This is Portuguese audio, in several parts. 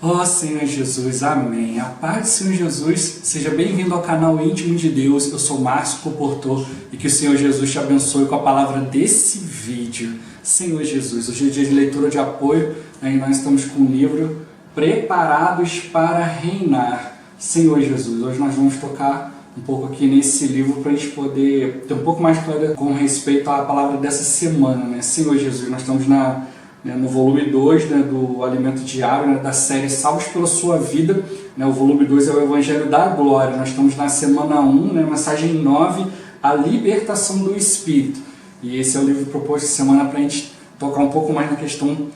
Ó Senhor Jesus, amém. A paz do Senhor Jesus, seja bem-vindo ao canal Íntimo de Deus. Eu sou Márcio Comportor e que o Senhor Jesus te abençoe com a palavra desse vídeo. Senhor Jesus, hoje é dia de leitura de apoio, e nós estamos com o livro Preparados para Reinar. Senhor Jesus, hoje nós vamos tocar um pouco aqui nesse livro para a gente poder ter um pouco mais claro com respeito à palavra dessa semana, né? Senhor Jesus, nós estamos no volume 2, do Alimento Diário, da série Salvos pela Sua Vida. O volume 2 é o Evangelho da Glória. Nós estamos na semana 1, mensagem 9, a libertação do Espírito. E esse é o livro proposto essa semana para a gente tocar um pouco mais na questão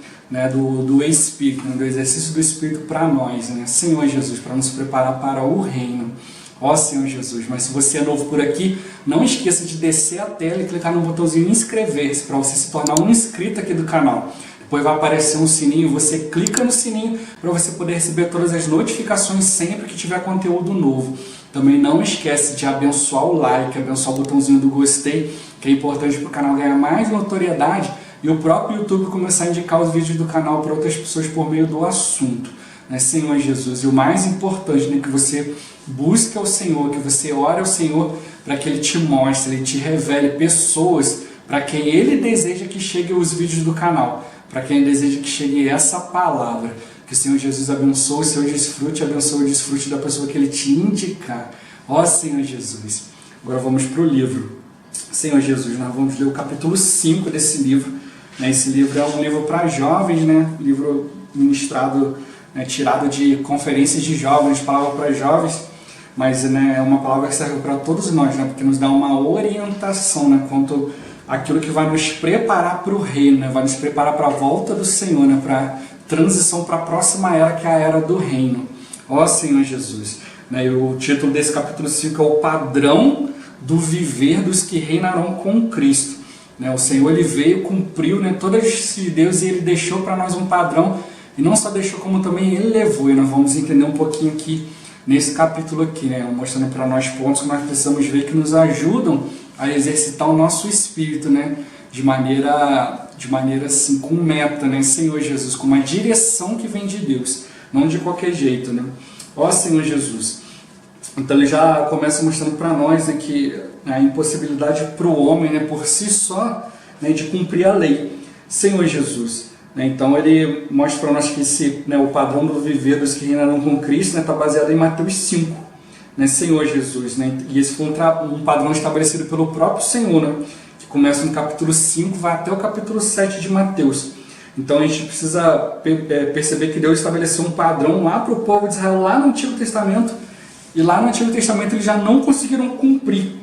do Espírito, do exercício do Espírito para nós, Senhor Jesus, para nos preparar para o reino. Ó Senhor Jesus, mas se você é novo por aqui, não esqueça de descer a tela e clicar no botãozinho inscrever-se para você se tornar um inscrito aqui do canal. Depois vai aparecer um sininho, você clica no sininho para você poder receber todas as notificações sempre que tiver conteúdo novo. Também não esquece de abençoar o like, abençoar o botãozinho do gostei, que é importante para o canal ganhar mais notoriedade e o próprio YouTube começar a indicar os vídeos do canal para outras pessoas por meio do assunto. Senhor Jesus, e o mais importante, que você busque ao Senhor, que você ore ao Senhor para que Ele te mostre, Ele te revele pessoas para quem Ele deseja que cheguem os vídeos do canal, para quem deseja que chegue essa palavra. Que o Senhor Jesus abençoe o seu desfrute, abençoe o desfrute da pessoa que Ele te indicar. Ó Senhor Jesus. Agora vamos para o livro. Senhor Jesus, nós vamos ler o capítulo 5 desse livro. Esse livro é um livro para jovens, livro ministrado, tirado de conferências de jovens, palavra para jovens, mas é uma palavra que serve para todos nós, porque nos dá uma orientação quanto aquilo que vai nos preparar para o reino, vai nos preparar para a volta do Senhor, para a transição para a próxima era, que é a era do reino. Ó Senhor Jesus. E o título desse capítulo 5 é o padrão do viver dos que reinarão com Cristo. O Senhor ele veio, cumpriu toda a justiça de Deus e Ele deixou para nós um padrão, e não só deixou, como também Ele levou, e nós vamos entender um pouquinho aqui nesse capítulo aqui, mostrando para nós pontos que nós precisamos ver que nos ajudam a exercitar o nosso espírito, de maneira assim, com meta, Senhor Jesus, com uma direção que vem de Deus, não de qualquer jeito, Ó Senhor Jesus. Então ele já começa mostrando para nós que a impossibilidade para o homem, por si só, de cumprir a lei. Senhor Jesus. Então ele mostra para nós que o padrão do viver dos que reinarão com Cristo está baseado em Mateus 5. Senhor Jesus. E esse foi um padrão estabelecido pelo próprio Senhor, que começa no capítulo 5, vai até o capítulo 7 de Mateus. Então a gente precisa perceber que Deus estabeleceu um padrão lá para o povo de Israel, lá no Antigo Testamento, e lá no Antigo Testamento eles já não conseguiram cumprir,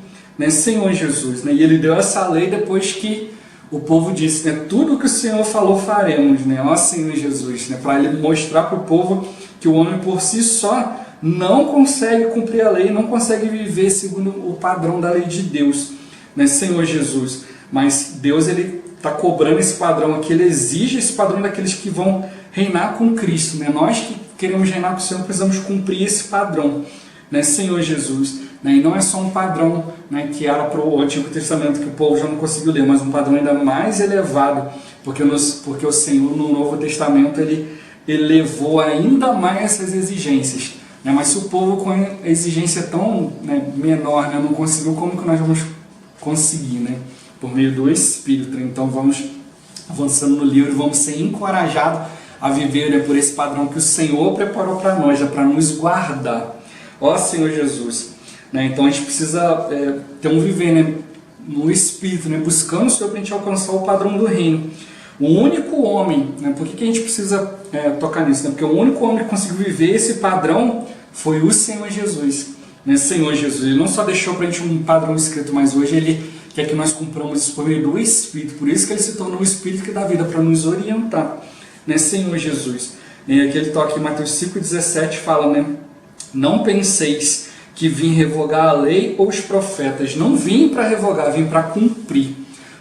Senhor Jesus. E Ele deu essa lei depois que o povo disse, tudo o que o Senhor falou faremos, ó Senhor Jesus, para Ele mostrar para o povo que o homem por si só não consegue cumprir a lei, não consegue viver segundo o padrão da lei de Deus, Senhor Jesus. Mas Deus ele está cobrando esse padrão aqui, Ele exige esse padrão daqueles que vão reinar com Cristo, Nós que queremos reinar com o Senhor precisamos cumprir esse padrão, Senhor Jesus. E não é só um padrão que era para o Antigo Testamento, que o povo já não conseguiu ler, mas um padrão ainda mais elevado, porque o Senhor no Novo Testamento ele elevou ainda mais essas exigências. Mas se o povo com a exigência tão menor não conseguiu, como que nós vamos conseguir? Por meio do Espírito. Então vamos avançando no livro, vamos ser encorajados a viver por esse padrão que o Senhor preparou para nós, para nos guardar. Ó Senhor Jesus. Então a gente precisa ter um viver no Espírito, buscando o Senhor para a gente alcançar o padrão do reino. O único homem, por que a gente precisa tocar nisso? Porque o único homem que conseguiu viver esse padrão foi o Senhor Jesus. Senhor Jesus, Ele não só deixou para a gente um padrão escrito, mas hoje Ele quer que nós cumpramos isso por meio do Espírito. Por isso que Ele se tornou o Espírito que dá vida, para nos orientar. Senhor Jesus. E aqui ele toca em Mateus 5,17, fala, não penseis que vim revogar a lei ou os profetas. Não vim para revogar, vim para cumprir.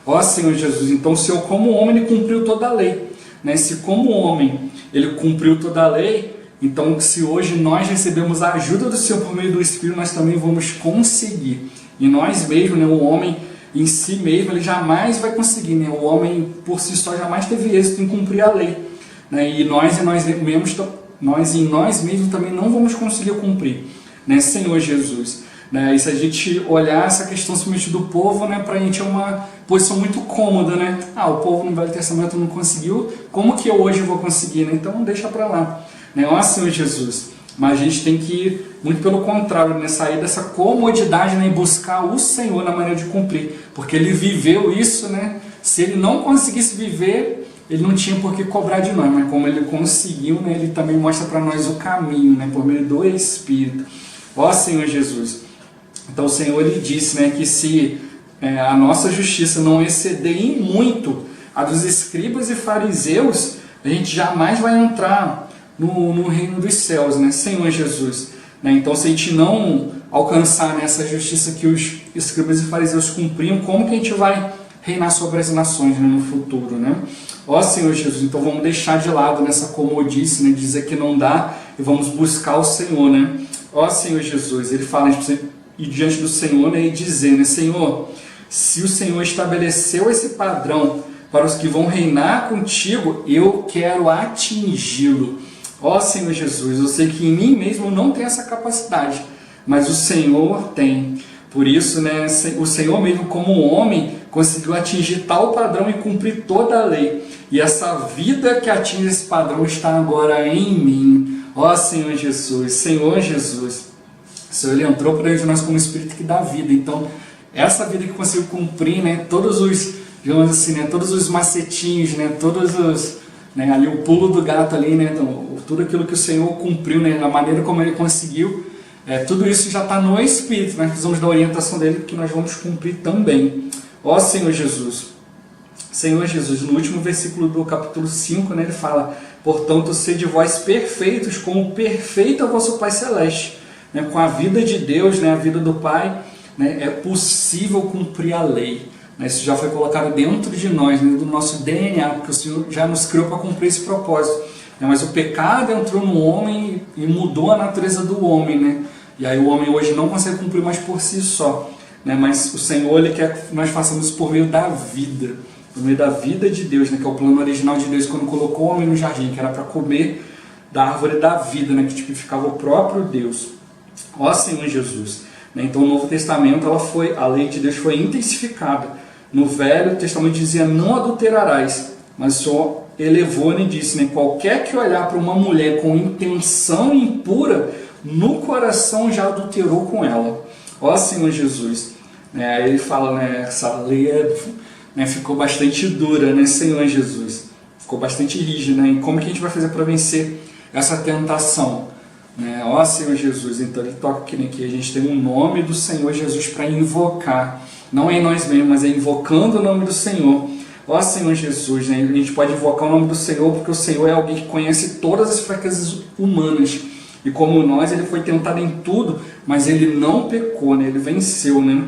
Ó Senhor Jesus, então o Senhor como homem ele cumpriu toda a lei. Se como homem ele cumpriu toda a lei, então se hoje nós recebemos a ajuda do Senhor por meio do Espírito, nós também vamos conseguir. E nós mesmos, o homem em si mesmo, ele jamais vai conseguir. O homem por si só jamais teve êxito em cumprir a lei. E nós mesmos nós em nós mesmos também não vamos conseguir cumprir, né, Senhor Jesus. Né? E se a gente olhar essa questão simplesmente do povo, né, para a gente é uma posição muito cômoda, né? O povo no Velho Testamento não conseguiu, como que eu hoje vou conseguir? Né? Então deixa para lá. Né? Ó Senhor Jesus. Mas a gente tem que ir muito pelo contrário, né? Sair dessa comodidade, né? E buscar o Senhor na maneira de cumprir. Porque Ele viveu isso, né? Se Ele não conseguisse viver, Ele não tinha por que cobrar de nós. Mas como Ele conseguiu, né? Ele também mostra para nós o caminho, né? Por meio do Espírito. Ó Senhor Jesus. Então o Senhor Ele disse, né? Que se a nossa justiça não exceder em muito a dos escribas e fariseus, a gente jamais vai entrar no reino dos céus, né? Senhor Jesus. Né? Então, se a gente não alcançar nessa justiça que os escribas e fariseus cumpriam, como que a gente vai reinar sobre as nações, né, no futuro, né? Ó Senhor Jesus, então vamos deixar de lado nessa comodice, né, de dizer que não dá, e vamos buscar o Senhor, né? Ó Senhor Jesus, Ele fala, a gente precisa ir diante do Senhor, né, e dizer, né, Senhor, se o Senhor estabeleceu esse padrão para os que vão reinar contigo, eu quero atingi-lo. Ó Senhor Jesus, eu sei que em mim mesmo eu não tenho essa capacidade, mas o Senhor tem. Por isso, né, o Senhor mesmo como homem conseguiu atingir tal padrão e cumprir toda a lei. E essa vida que atinge esse padrão está agora em mim. Ó Senhor Jesus, Senhor Jesus. O Senhor Ele entrou para dentro de nós como Espírito que dá vida. Então, essa vida que conseguiu cumprir, né, todos os, digamos assim, né, todos os macetinhos, né, todos os, né, ali o pulo do gato ali, né, então, tudo aquilo que o Senhor cumpriu, né, da maneira como Ele conseguiu, tudo isso já está no Espírito, né, precisamos da orientação dele, que nós vamos cumprir também. Ó Senhor Jesus, Senhor Jesus, no último versículo do capítulo 5, né, ele fala, portanto, sede vós perfeitos, como perfeito é o vosso Pai Celeste. Né, com a vida de Deus, né, a vida do Pai, né, é possível cumprir a lei. Isso já foi colocado dentro de nós, né, do nosso DNA, porque o Senhor já nos criou para cumprir esse propósito. Mas o pecado entrou no homem e mudou a natureza do homem. Né? E aí o homem hoje não consegue cumprir mais por si só. Né? Mas o Senhor Ele quer que nós façamos isso por meio da vida. Por meio da vida de Deus, né? Que é o plano original de Deus quando colocou o homem no jardim, que era para comer da árvore da vida, né? Que tipificava o próprio Deus. Ó Senhor Jesus. Né? Então o Novo Testamento, a lei de Deus foi intensificada. No Velho Testamento dizia, não adulterarás, mas o Senhor elevou e disse, né, qualquer que olhar para uma mulher com intenção impura, no coração já adulterou com ela. Ó Senhor Jesus. Aí ele fala, né, essa lei ficou bastante dura, né, Senhor Jesus. Ficou bastante rígida, né? E como que a gente vai fazer para vencer essa tentação? Ó Senhor Jesus, então ele toca aqui, né, que a gente tem um nome do Senhor Jesus para invocar. Não é em nós mesmos, mas é invocando o nome do Senhor. Ó Senhor Jesus, né? A gente pode invocar o nome do Senhor porque o Senhor é alguém que conhece todas as fraquezas humanas. E como nós, Ele foi tentado em tudo, mas Ele não pecou, né? Ele venceu, né?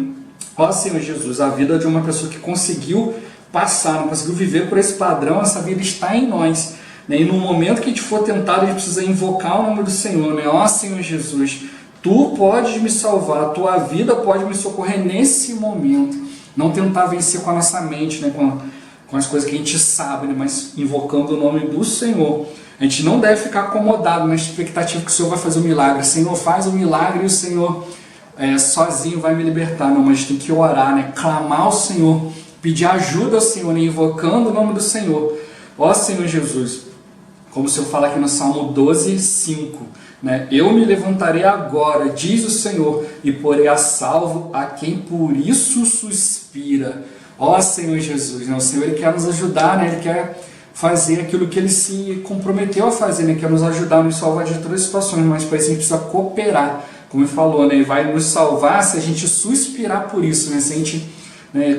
Ó Senhor Jesus, a vida de uma pessoa que conseguiu passar, não conseguiu viver por esse padrão, essa vida está em nós. Né? E no momento que a gente for tentado, a gente precisa invocar o nome do Senhor, né? Ó Senhor Jesus, Tu podes me salvar, a Tua vida pode me socorrer nesse momento. Não tentar vencer com a nossa mente, né? Com as coisas que a gente sabe, né? Mas invocando o nome do Senhor. A gente não deve ficar acomodado na expectativa que o Senhor vai fazer o milagre. O Senhor faz o milagre e o Senhor sozinho vai me libertar. Não, mas a gente tem que orar, né? Clamar ao Senhor, pedir ajuda ao Senhor, né? Invocando o nome do Senhor. Ó Senhor Jesus, como o Senhor fala aqui no Salmo 12, 5. Né? Eu me levantarei agora, diz o Senhor, e porei a salvo a quem por isso suspira. Ó Senhor Jesus, né? O Senhor Ele quer nos ajudar, né? Ele quer fazer aquilo que Ele se comprometeu a fazer, né? Quer nos ajudar, nos salvar de todas as situações, mas para isso a gente precisa cooperar, como Ele falou, né? Ele vai nos salvar se a gente suspirar por isso, né? Se a gente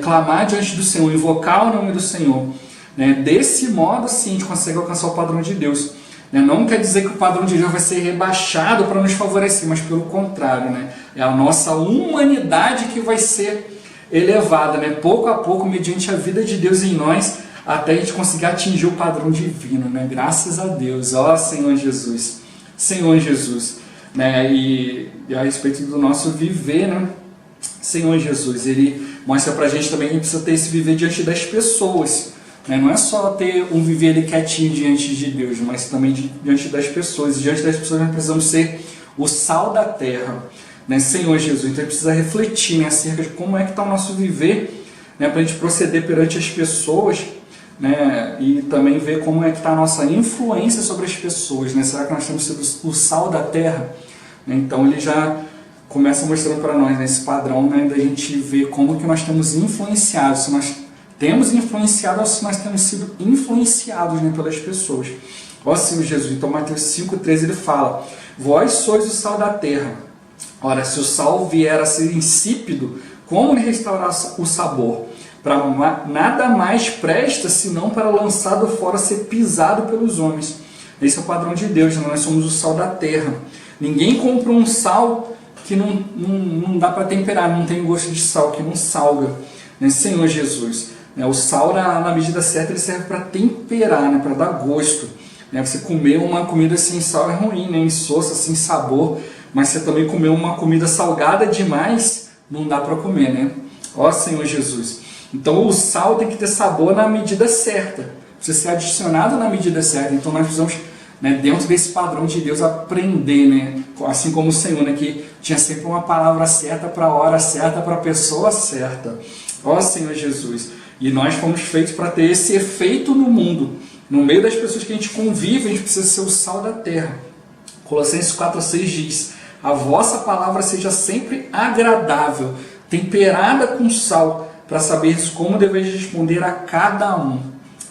clamar diante do Senhor, invocar o nome do Senhor. Né? Desse modo, sim, a gente consegue alcançar o padrão de Deus. Não quer dizer que o padrão de Deus vai ser rebaixado para nos favorecer, mas pelo contrário, né? É a nossa humanidade que vai ser elevada, né? Pouco a pouco, mediante a vida de Deus em nós, até a gente conseguir atingir o padrão divino, né? Graças a Deus, ó Senhor Jesus, Senhor Jesus, né? E a respeito do nosso viver, né? Senhor Jesus, Ele mostra para a gente também que a gente precisa ter esse viver diante das pessoas. né? Não é só ter um viver ali quietinho diante de Deus, mas também diante das pessoas. E diante das pessoas nós precisamos ser o sal da terra, né? Senhor Jesus. Então a gente precisa refletir, né, acerca de como é que está o nosso viver, né, para a gente proceder perante as pessoas, né, e também ver como é que está a nossa influência sobre as pessoas, né? Será que nós temos sido o sal da terra? Então ele já começa mostrando para nós, né, esse padrão, né, da gente ver como que nós temos influenciado, se nós temos influenciado ou se nós temos sido influenciados, né, pelas pessoas. Ó Senhor Jesus, então Mateus 5,13 ele fala: vós sois o sal da terra. Ora, se o sal vier a ser insípido, como lhe restaurar o sabor? Para nada mais presta, senão para lançado fora ser pisado pelos homens. Esse é o padrão de Deus, né? Nós somos o sal da terra. Ninguém compra um sal que não dá para temperar, não tem gosto de sal, que não salga, né? Senhor Jesus, né? O sal, na medida certa, ele serve para temperar, né? Para dar gosto, né? Você comer uma comida sem sal é ruim, né? Insossa, sem sabor, mas você também comer uma comida salgada demais, não dá para comer, né? Ó Senhor Jesus. Então o sal tem que ter sabor na medida certa, precisa ser adicionado na medida certa. Então nós precisamos, né, dentro desse padrão de Deus, aprender, né, assim como o Senhor, né, que tinha sempre uma palavra certa para a hora certa, para a pessoa certa. Ó Senhor Jesus. E nós fomos feitos para ter esse efeito no mundo. No meio das pessoas que a gente convive, a gente precisa ser o sal da terra. Colossenses 4,6 diz: a vossa palavra seja sempre agradável, temperada com sal, para saberes como deveis responder a cada um.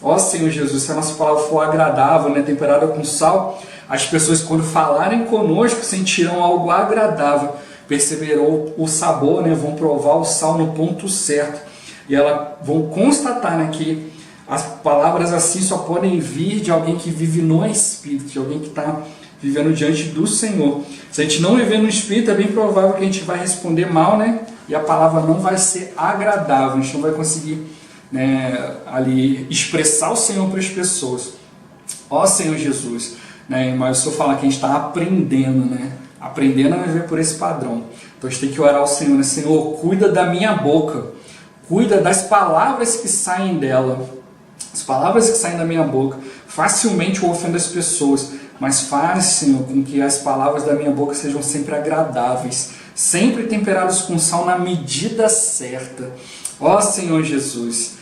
Ó Senhor Jesus, se a nossa palavra for agradável, né, temperada com sal, as pessoas, quando falarem conosco, sentirão algo agradável, perceberão o sabor, né, vão provar o sal no ponto certo, e elas vão constatar, né, que as palavras assim só podem vir de alguém que vive no Espírito, de alguém que está vivendo diante do Senhor. Se a gente não viver no Espírito, é bem provável que a gente vai responder mal, né? E a palavra não vai ser agradável, a gente não vai conseguir, né, ali expressar o Senhor para as pessoas. Ó Senhor Jesus, né? Mas o Senhor fala que a gente está aprendendo, né? Aprendendo a viver por esse padrão. Então a gente tem que orar ao Senhor, né? Senhor, cuida da minha boca, cuida das palavras que saem dela. As palavras que saem da minha boca, facilmente eu ofendo as pessoas, mas faz, Senhor, com que as palavras da minha boca sejam sempre agradáveis, sempre temperadas com sal na medida certa. Ó Senhor Jesus,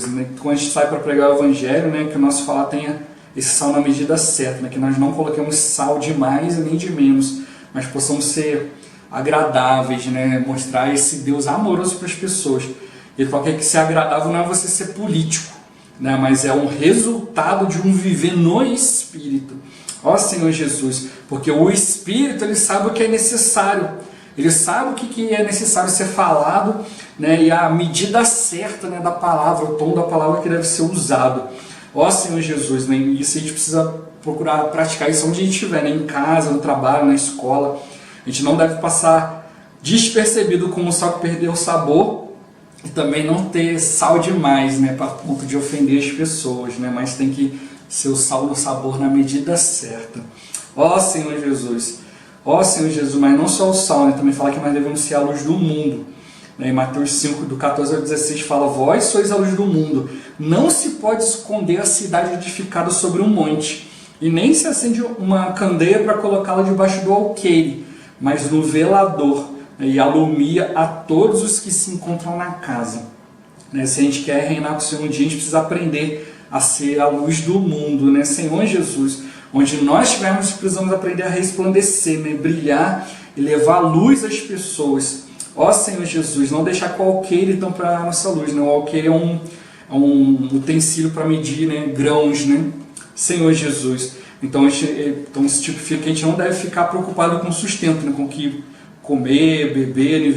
né? Quando a gente sai para pregar o Evangelho, né, que o nosso falar tenha esse sal na medida certa, né, que nós não coloquemos sal de mais nem de menos, mas possamos ser agradáveis, né, mostrar esse Deus amoroso para as pessoas. Ele fala que ser agradável não é você ser político, né, mas é um resultado de um viver no Espírito. Ó Senhor Jesus, porque o Espírito, ele sabe o que é necessário, ele sabe o que é necessário ser falado, né, e a medida certa, né, da palavra, o tom da palavra que deve ser usado. Ó Senhor Jesus, né, isso a gente precisa procurar praticar isso onde a gente estiver, né, em casa, no trabalho, na escola. A gente não deve passar despercebido como o sal que perdeu o sabor, e também não ter sal demais, né, para ponto de ofender as pessoas, né, mas tem que ser o sal do sabor na medida certa. Ó Senhor Jesus, mas não só o sal, né, também fala que nós devemos ser a luz do mundo, né, em Mateus 5, do 14 ao 16 fala: vós sois a luz do mundo, não se pode esconder a cidade edificada sobre um monte, e nem se acende uma candeia para colocá-la debaixo do alqueire, mas no velador, e alumia a todos os que se encontram na casa. Se a gente quer reinar com o Senhor um dia, a gente precisa aprender a ser a luz do mundo, né? Senhor Jesus, onde nós estivermos, precisamos aprender a resplandecer, né? Brilhar e levar luz às pessoas. Ó Senhor Jesus, não deixar com o alqueire tampar a nossa luz, né? O alqueire é um utensílio para medir, né, grãos, né? Senhor Jesus, então isso significa que a gente não deve ficar preocupado com o sustento, né? Com o que comer, beber,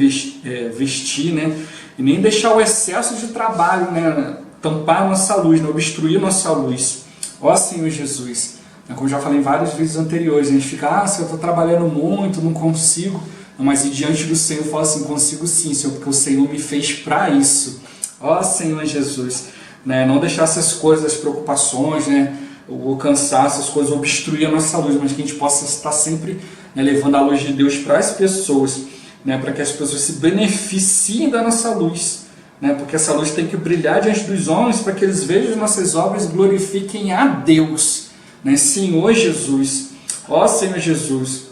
vestir, né? E nem deixar o excesso de trabalho, né, tampar a nossa luz, né, obstruir a nossa luz. Ó Senhor Jesus, como já falei em vários vídeos anteriores, a gente fica, se eu estou trabalhando muito, não consigo, mas e diante do Senhor eu falo assim: consigo sim, Senhor, porque o Senhor me fez para isso. Ó Senhor Jesus, né, não deixar essas coisas, as preocupações, né, o cansaço, essas coisas obstruir a nossa luz, mas que a gente possa estar sempre, né, levando a luz de Deus para as pessoas, né, para que as pessoas se beneficiem da nossa luz, né? Porque essa luz tem que brilhar diante dos homens para que eles vejam as nossas obras e glorifiquem a Deus, né? Senhor Jesus, ó Senhor Jesus,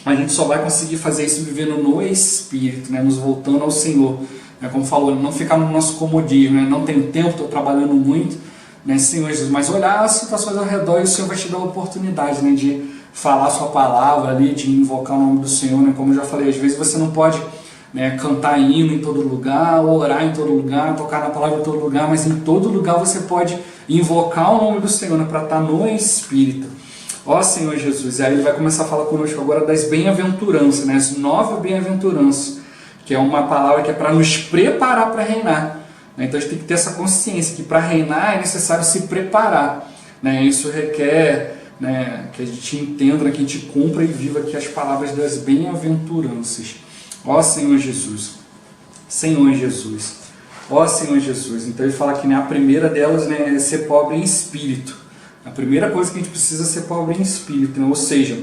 a gente só vai conseguir fazer isso vivendo no Espírito, né? Nos voltando ao Senhor, né? Como falou, não ficar no nosso comodismo, né? Não tenho tempo, estou trabalhando muito, né? Senhor Jesus, mas olhar as situações ao redor e o Senhor vai te dar a oportunidade, né? De falar a sua palavra ali, de invocar o nome do Senhor, né? Como eu já falei, às vezes você não pode, né, cantar hino em todo lugar, orar em todo lugar, tocar na palavra em todo lugar, mas em todo lugar você pode invocar o nome do Senhor, né, para estar no Espírito. Ó Senhor Jesus, e aí ele vai começar a falar conosco agora das bem-aventuranças, né, as 9 bem-aventuranças, que é uma palavra que é para nos preparar para reinar. Né? Então a gente tem que ter essa consciência que para reinar é necessário se preparar. Né? Isso requer, né, que a gente entenda, né, que a gente cumpra e viva aqui as palavras das bem-aventuranças. Ó Senhor Jesus, Senhor Jesus, ó Senhor Jesus. Então ele fala que, né, a primeira delas, né, é ser pobre em espírito. A primeira coisa que a gente precisa é ser pobre em espírito, né? Ou seja,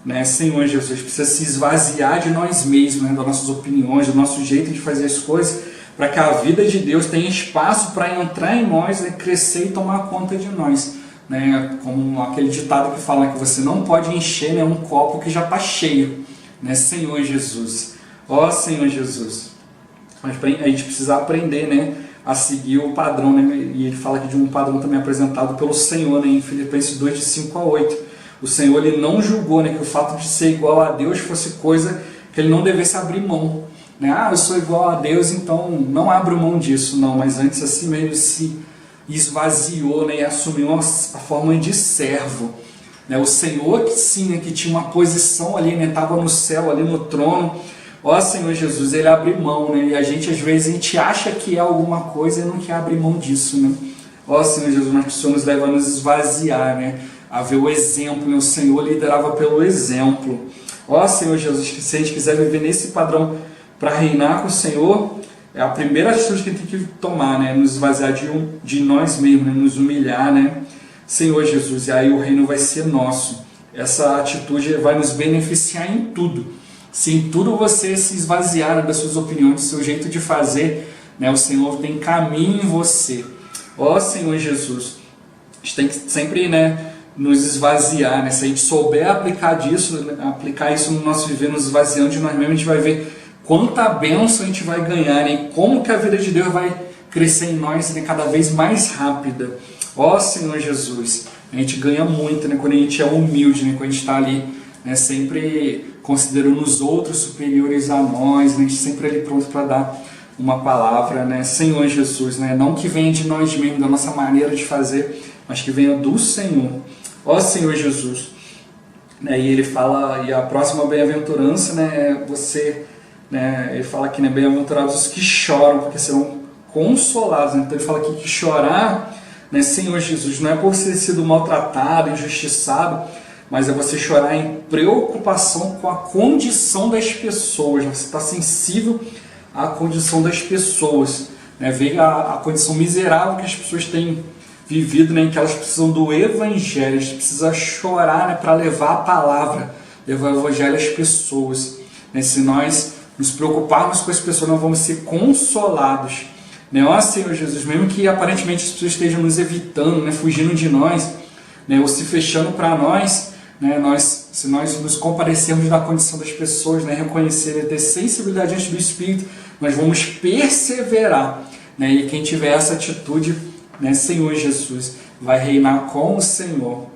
né, Senhor Jesus, a gente precisa se esvaziar de nós mesmos, né, das nossas opiniões, do nosso jeito de fazer as coisas, para que a vida de Deus tenha espaço para entrar em nós, né, crescer e tomar conta de nós. Né? Como aquele ditado que fala que você não pode encher, né, um copo que já está cheio. Né, Senhor Jesus. Ó Senhor Jesus, a gente precisa aprender, né, a seguir o padrão, né, e ele fala aqui de um padrão também apresentado pelo Senhor, né, em Filipenses 2, de 5 a 8. O Senhor, ele não julgou, né, que o fato de ser igual a Deus fosse coisa que ele não devesse abrir mão. Né? Ah, eu sou igual a Deus, então não abro mão disso, não. Mas antes assim mesmo ele se esvaziou, né, e assumiu a forma de servo. Né? O Senhor, que sim, né, que tinha uma posição ali, né, estava no céu, ali no trono. Ó Senhor Jesus, ele abre mão, né? E a gente às vezes a gente acha que é alguma coisa e não quer abrir mão disso, né? Ó Senhor Jesus, mas o Senhor nos leva a nos esvaziar, né? A ver o exemplo, né? O Senhor liderava pelo exemplo. Ó Senhor Jesus, que se a gente quiser viver nesse padrão para reinar com o Senhor, é a primeira atitude que a gente tem que tomar, né? Nos esvaziar de nós mesmos, né? Nos humilhar, né? Senhor Jesus, e aí o reino vai ser nosso. Essa atitude vai nos beneficiar em tudo. Se em tudo você se esvaziar das suas opiniões, do seu jeito de fazer, né, o Senhor tem caminho em você. Ó Senhor Jesus, a gente tem que sempre, né, nos esvaziar. Né? Se a gente souber aplicar isso no nosso viver, nos esvaziando de nós mesmos, a gente vai ver quanta bênção a gente vai ganhar, né? E como que a vida de Deus vai crescer em nós, né, cada vez mais rápida. Ó Senhor Jesus, a gente ganha muito, né, quando a gente é humilde, né, quando a gente está ali, né, sempre considerando os outros superiores a nós, né, a gente sempre ali pronto para dar uma palavra, né, Senhor Jesus, né, não que venha de nós mesmos, da nossa maneira de fazer, mas que venha do Senhor. Ó Senhor Jesus, né, e ele fala, e a próxima bem-aventurança, né, você, né, ele fala aqui, né, bem-aventurados os que choram, porque serão consolados. Né? Então ele fala aqui que chorar, né, Senhor Jesus, não é por ter sido maltratado, injustiçado, mas é você chorar em preocupação com a condição das pessoas. Você está sensível à condição das pessoas, né? Ver a condição miserável que as pessoas têm vivido, né? Em que elas precisam do Evangelho. A gente precisa chorar, né? Para levar a palavra, levar o Evangelho às pessoas. Né? Se nós nos preocuparmos com as pessoas, nós vamos ser consolados. Né? Ó Senhor Jesus, mesmo que aparentemente as pessoas estejam nos evitando, né? Fugindo de nós, né? Ou se fechando para nós, né, se nós nos compadecermos da condição das pessoas, né, reconhecer e ter sensibilidade diante do Espírito, nós vamos perseverar. Né, e quem tiver essa atitude, né, Senhor Jesus, vai reinar com o Senhor.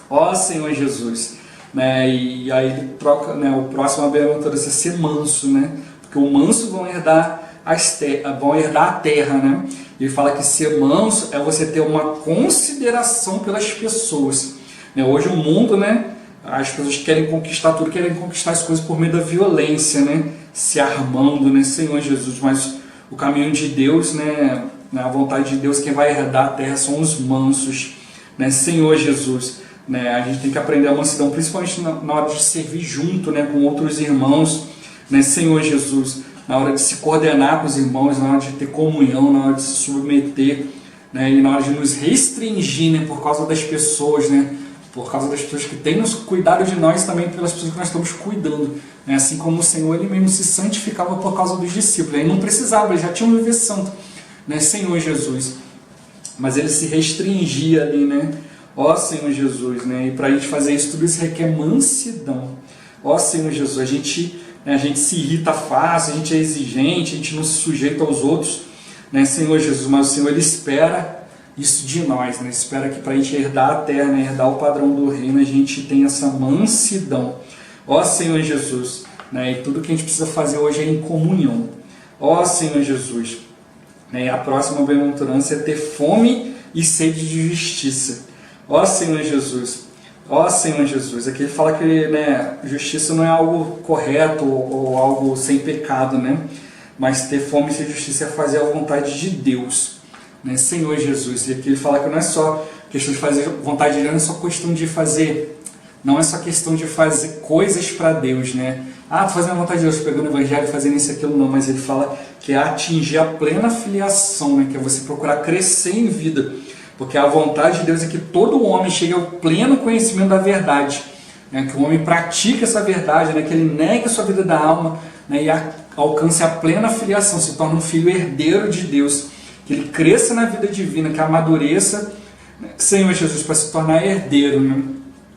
Ó Senhor Jesus. Né, e aí ele troca, né, o próximo bem-aventurança é ser manso. Né, porque o manso vão herdar a terra. Né, ele fala que ser manso é você ter uma consideração pelas pessoas. Hoje o mundo, né, as pessoas querem conquistar tudo, querem conquistar as coisas por meio da violência, né, se armando, né, Senhor Jesus, mas o caminho de Deus, né, a vontade de Deus, quem vai herdar a terra são os mansos, né, Senhor Jesus, né, a gente tem que aprender a mansidão, principalmente na hora de servir junto, né, com outros irmãos, né, Senhor Jesus, na hora de se coordenar com os irmãos, na hora de ter comunhão, na hora de se submeter, né, e na hora de nos restringir, né, por causa das pessoas, né, por causa das pessoas que têm nos cuidado de nós, também pelas pessoas que nós estamos cuidando, né? Assim como o Senhor, Ele mesmo se santificava por causa dos discípulos. Ele não precisava, Ele já tinha um viver santo, né? Senhor Jesus. Mas Ele se restringia ali, né? Ó Senhor Jesus, né? E para a gente fazer isso, tudo isso requer mansidão. Ó Senhor Jesus, a gente se irrita fácil, a gente é exigente, a gente não se sujeita aos outros, né? Senhor Jesus, mas o Senhor, Ele espera isso de nós, né? Espera que para a gente herdar a terra, né? Herdar o padrão do reino, a gente tenha essa mansidão. Ó Senhor Jesus, né? E tudo que a gente precisa fazer hoje é em comunhão. Ó Senhor Jesus, né? E a próxima bem-aventurança é ter fome e sede de justiça. Ó Senhor Jesus, ó Senhor Jesus. Aqui ele fala que, né, justiça não é algo correto ou algo sem pecado, né? Mas ter fome e sede de justiça é fazer a vontade de Deus, né? Senhor Jesus. E aqui ele fala que não é só questão de fazer vontade de Deus, não é só questão de fazer, não é só questão de fazer coisas para Deus, né? Ah, tô fazendo a vontade de Deus, pegando o evangelho, fazendo isso e aquilo, não. Mas ele fala que é atingir a plena filiação, né? Que é você procurar crescer em vida. Porque a vontade de Deus é que todo homem chegue ao pleno conhecimento da verdade, né? Que o homem pratique essa verdade, né? Que ele negue a sua vida da alma, né? E alcance a plena filiação, se torne um filho herdeiro de Deus, que ele cresça na vida divina, que amadureça, né? Senhor Jesus, para se tornar herdeiro, né?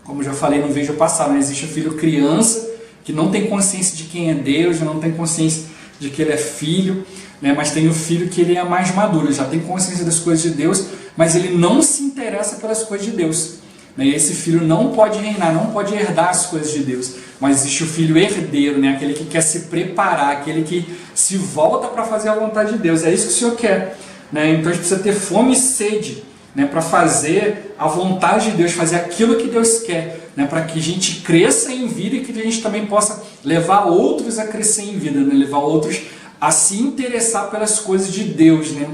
Como já falei no vídeo passado, né? Existe o filho criança, que não tem consciência de quem é Deus, não tem consciência de que ele é filho, né? Mas tem o filho que ele é mais maduro, já tem consciência das coisas de Deus, mas ele não se interessa pelas coisas de Deus, né? E esse filho não pode reinar, não pode herdar as coisas de Deus. Mas existe o filho herdeiro, né? Aquele que quer se preparar, aquele que se volta para fazer a vontade de Deus. É isso que o Senhor quer, né? Então a gente precisa ter fome e sede, né? Para fazer a vontade de Deus, fazer aquilo que Deus quer, né? Para que a gente cresça em vida e que a gente também possa levar outros a crescer em vida, né? Levar outros a se interessar pelas coisas de Deus, né?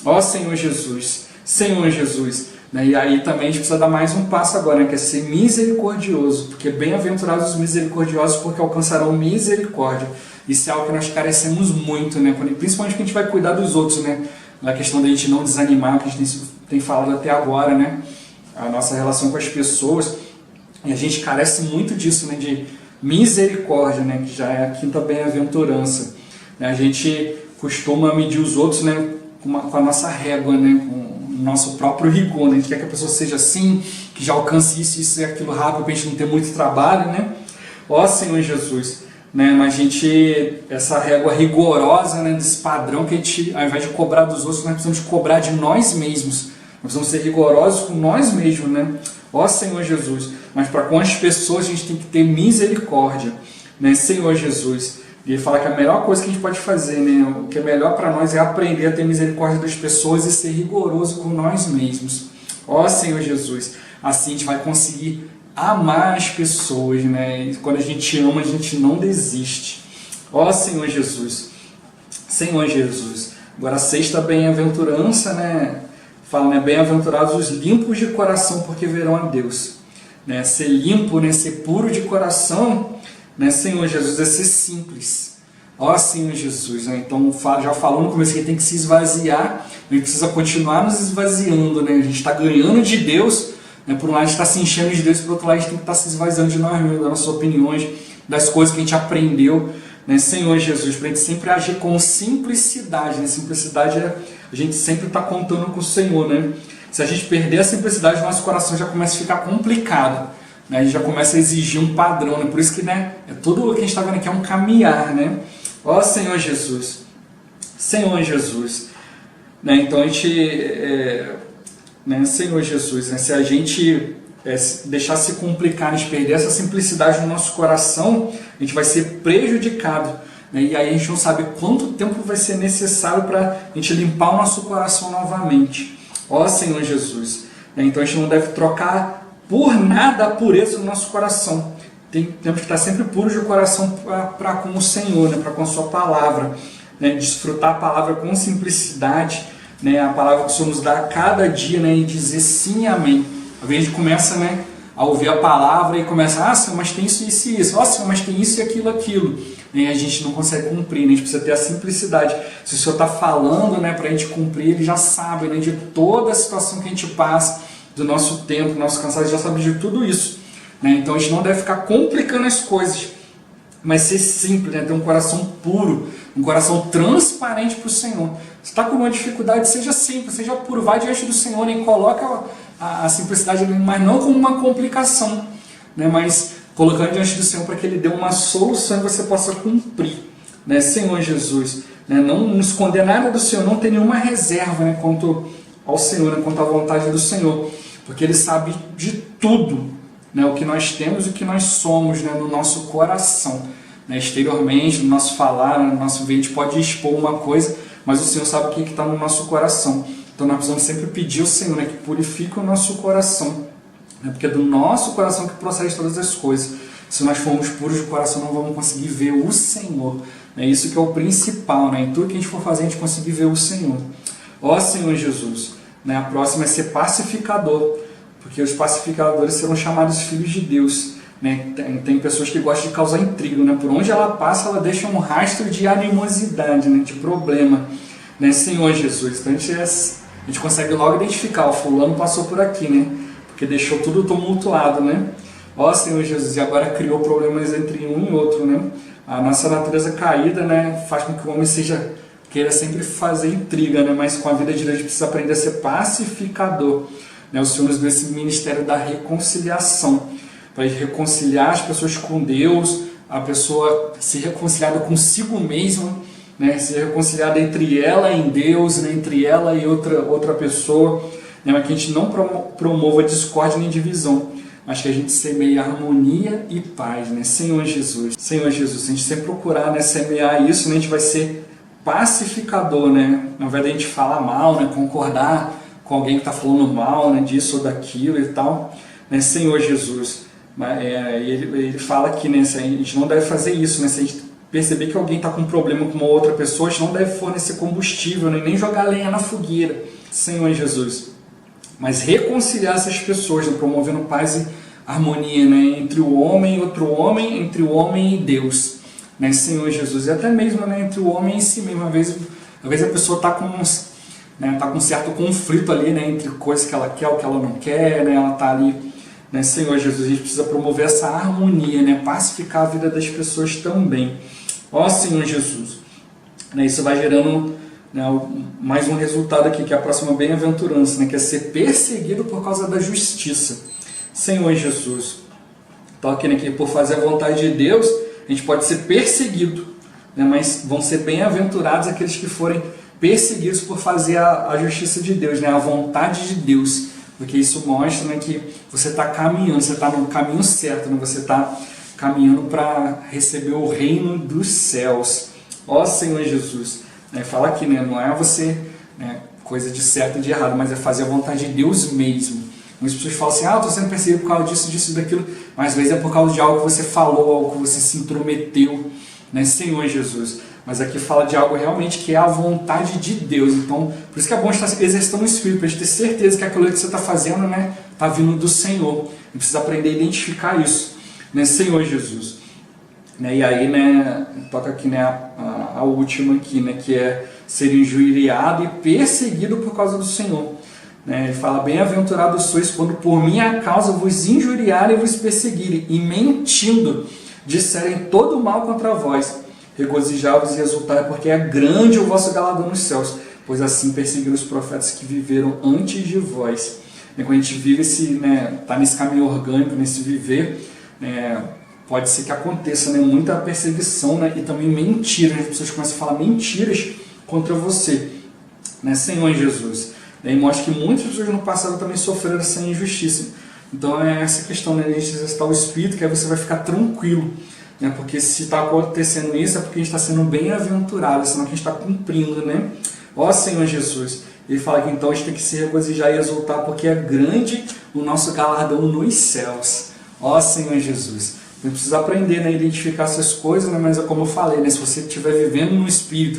Ó Senhor Jesus, Senhor Jesus, né? E aí também a gente precisa dar mais um passo agora, né? Que é ser misericordioso, porque bem-aventurados os misericordiosos, porque alcançarão misericórdia. Isso é algo que nós carecemos muito, né? Principalmente quando a gente vai cuidar dos outros, né? Na questão da gente não desanimar, que a gente tem falado até agora, né? A nossa relação com as pessoas, e a gente carece muito disso, né? De misericórdia, né? Que já é a quinta bem-aventurança. A gente costuma medir os outros, né? Com a nossa régua, né? Com o nosso próprio rigor, né? A gente quer que a pessoa seja assim, que já alcance isso e aquilo rápido, para a gente não ter muito trabalho, né? Ó Senhor Jesus, né? Mas a gente, essa régua rigorosa, né? Desse padrão que a gente, ao invés de cobrar dos outros, nós precisamos cobrar de nós mesmos. Nós precisamos ser rigorosos com nós mesmos, né? Ó Senhor Jesus, mas para com as pessoas a gente tem que ter misericórdia, né? Senhor Jesus. E ele fala que a melhor coisa que a gente pode fazer, né? O que é melhor para nós é aprender a ter misericórdia das pessoas e ser rigoroso com nós mesmos. Ó Senhor Jesus, assim a gente vai conseguir amar as pessoas, né? E quando a gente ama, a gente não desiste. Ó Senhor Jesus, Senhor Jesus. Agora a sexta bem-aventurança, né? Fala, né? Bem-aventurados os limpos de coração, porque verão a Deus. Né? Ser limpo, né? Ser puro de coração, né, Senhor Jesus, é ser simples. Ó Senhor Jesus, né? Então já falou no começo que tem que se esvaziar, a gente precisa continuar nos esvaziando, né? A gente está ganhando de Deus, né? Por um lado a gente está se enchendo de Deus, por outro lado a gente tem que estar se esvaziando de nós mesmos, das nossas opiniões, das coisas que a gente aprendeu, né? Senhor Jesus, para a gente sempre agir com simplicidade, né? Simplicidade é a gente sempre está contando com o Senhor, né? Se a gente perder a simplicidade, nosso coração já começa a ficar complicado. A gente já começa a exigir um padrão, né? Por isso que, né, tudo o que a gente está vendo aqui é um caminhar, né? Ó Senhor Jesus, Senhor Jesus, né? Então a gente, né, Senhor Jesus, né? Se a gente deixar se complicar, a gente perder essa simplicidade no nosso coração, a gente vai ser prejudicado, né? E aí a gente não sabe quanto tempo vai ser necessário para a gente limpar o nosso coração novamente. Ó Senhor Jesus, né? Então a gente não deve trocar por nada a pureza do nosso coração. Temos que estar sempre puros de coração para com o Senhor, né? Para com a sua palavra, né? Desfrutar a palavra com simplicidade, né? A palavra que o Senhor nos dá a cada dia, né? E dizer sim e amém. Às vezes a gente começa, né, a ouvir a palavra e começa, Senhor, mas tem isso, isso e isso. Senhor, mas tem isso e aquilo. E a gente não consegue cumprir, né? A gente precisa ter a simplicidade. Se o Senhor está falando, né, para a gente cumprir, Ele já sabe, né, de toda a situação que a gente passa, do nosso tempo, do nosso cansaço, já sabe de tudo isso, né? Então a gente não deve ficar complicando as coisas, mas ser simples, né? Ter um coração puro, um coração transparente para o Senhor. Se está com uma dificuldade, seja simples, seja puro, vai diante do Senhor, né? E coloca a simplicidade, mas não como uma complicação, né? Mas colocando diante do Senhor para que Ele dê uma solução e você possa cumprir, né? Senhor Jesus, né? Não esconder nada do Senhor, não ter nenhuma reserva, né? Quanto ao Senhor, né? Quanto à vontade do Senhor, porque Ele sabe de tudo, né? O que nós temos e o que nós somos, né? No nosso coração, né? Exteriormente, no nosso falar, no nosso ver, a gente pode expor uma coisa, mas o Senhor sabe o que está no nosso coração. Então nós precisamos sempre pedir ao Senhor, né? Que purifique o nosso coração, né? Porque é do nosso coração que procede todas as coisas. Se nós formos puros de coração, não vamos conseguir ver o Senhor. É isso que é o principal, né? Em tudo que a gente for fazer, a gente conseguir ver o Senhor. Ó Senhor Jesus, né? A próxima é ser pacificador, porque os pacificadores serão chamados filhos de Deus, né? Tem pessoas que gostam de causar intriga, né? Por onde ela passa, ela deixa um rastro de animosidade, né? De problema, né? Senhor Jesus, então a gente consegue logo identificar, o fulano passou por aqui, né? Porque deixou tudo tumultuado, né? Ó Senhor Jesus, e agora criou problemas entre um e outro, né? A nossa natureza caída, né, faz com que o homem queira sempre fazer intriga, né? Mas com a vida de Deus a gente precisa aprender a ser pacificador, né? O Senhor nos deu esse ministério da reconciliação, para reconciliar as pessoas com Deus, a pessoa se reconciliada consigo mesma, né? Se reconciliada entre ela e Deus, né? Entre ela e outra pessoa, né? Mas que a gente não promova discórdia nem divisão, mas que a gente semeie harmonia e paz, né? Senhor Jesus, se a gente sempre procurar, né, semear isso, né, a gente vai ser pacificador, né? Ao invés de a gente falar mal, né, concordar com alguém que está falando mal, né, disso ou daquilo e tal, né? Senhor Jesus, ele fala aqui, né, a gente não deve fazer isso, né? Se a gente perceber que alguém está com um problema com uma outra pessoa, a gente não deve fornecer combustível, né, nem jogar lenha na fogueira, Senhor Jesus, mas reconciliar essas pessoas, né, promovendo paz e harmonia, né, entre o homem e outro homem, entre o homem e Deus, né, Senhor Jesus, e até mesmo, né, entre o homem e si mesmo. Às vezes a pessoa está com um certo conflito ali, né, entre coisas que ela quer ou que ela não quer, né, ela está ali, né, Senhor Jesus, a gente precisa promover essa harmonia, né, pacificar a vida das pessoas também. Ó Senhor Jesus, né, isso vai gerando, né, mais um resultado aqui, que é a próxima bem-aventurança, né, que é ser perseguido por causa da justiça. Senhor Jesus, então aqui, né, que por fazer a vontade de Deus, a gente pode ser perseguido, né, mas vão ser bem-aventurados aqueles que forem perseguidos por fazer a justiça de Deus, né, a vontade de Deus, porque isso mostra, né, que você está caminhando, você está no caminho certo, né, você está caminhando para receber o reino dos céus. Ó Senhor Jesus, né, fala aqui, né, não é você, né, coisa de certo e de errado, mas é fazer a vontade de Deus mesmo. Muitas pessoas falam assim, estou sendo perseguido por causa disso, disso e daquilo, mas às vezes é por causa de algo que você falou, algo que você se intrometeu, né, Senhor Jesus. Mas aqui fala de algo realmente que é a vontade de Deus. Então, por isso que é bom estar exercitando o Espírito, para a gente ter certeza que aquilo que você está fazendo, né, está vindo do Senhor. A gente precisa aprender a identificar isso, né, Senhor Jesus. Né, e aí, né, toca aqui, né, a última aqui, né, que é ser injuriado e perseguido por causa do Senhor. Né, ele fala, bem-aventurados sois quando por minha causa vos injuriarem e vos perseguirem, e mentindo disserem todo o mal contra vós. Regozijai-vos e exultai, porque é grande o vosso galardão nos céus, pois assim perseguiram os profetas que viveram antes de vós. E quando a gente vive tá nesse caminho orgânico, nesse viver, pode ser que aconteça, né, muita perseguição, né, e também mentiras. As pessoas começam a falar mentiras contra você, né, Senhor Jesus. E mostra que muitas pessoas no passado também sofreram essa injustiça. Então é essa questão, né, de a gente exercitar o Espírito, que aí você vai ficar tranquilo. Né? Porque se está acontecendo isso é porque a gente está sendo bem-aventurado, senão que a gente está cumprindo, né? Ó Senhor Jesus, ele fala que então a gente tem que se regozijar e exultar, porque é grande o nosso galardão nos céus. Ó Senhor Jesus, a gente precisa aprender, né, a identificar essas coisas, né? Mas é como eu falei, né, se você estiver vivendo no Espírito,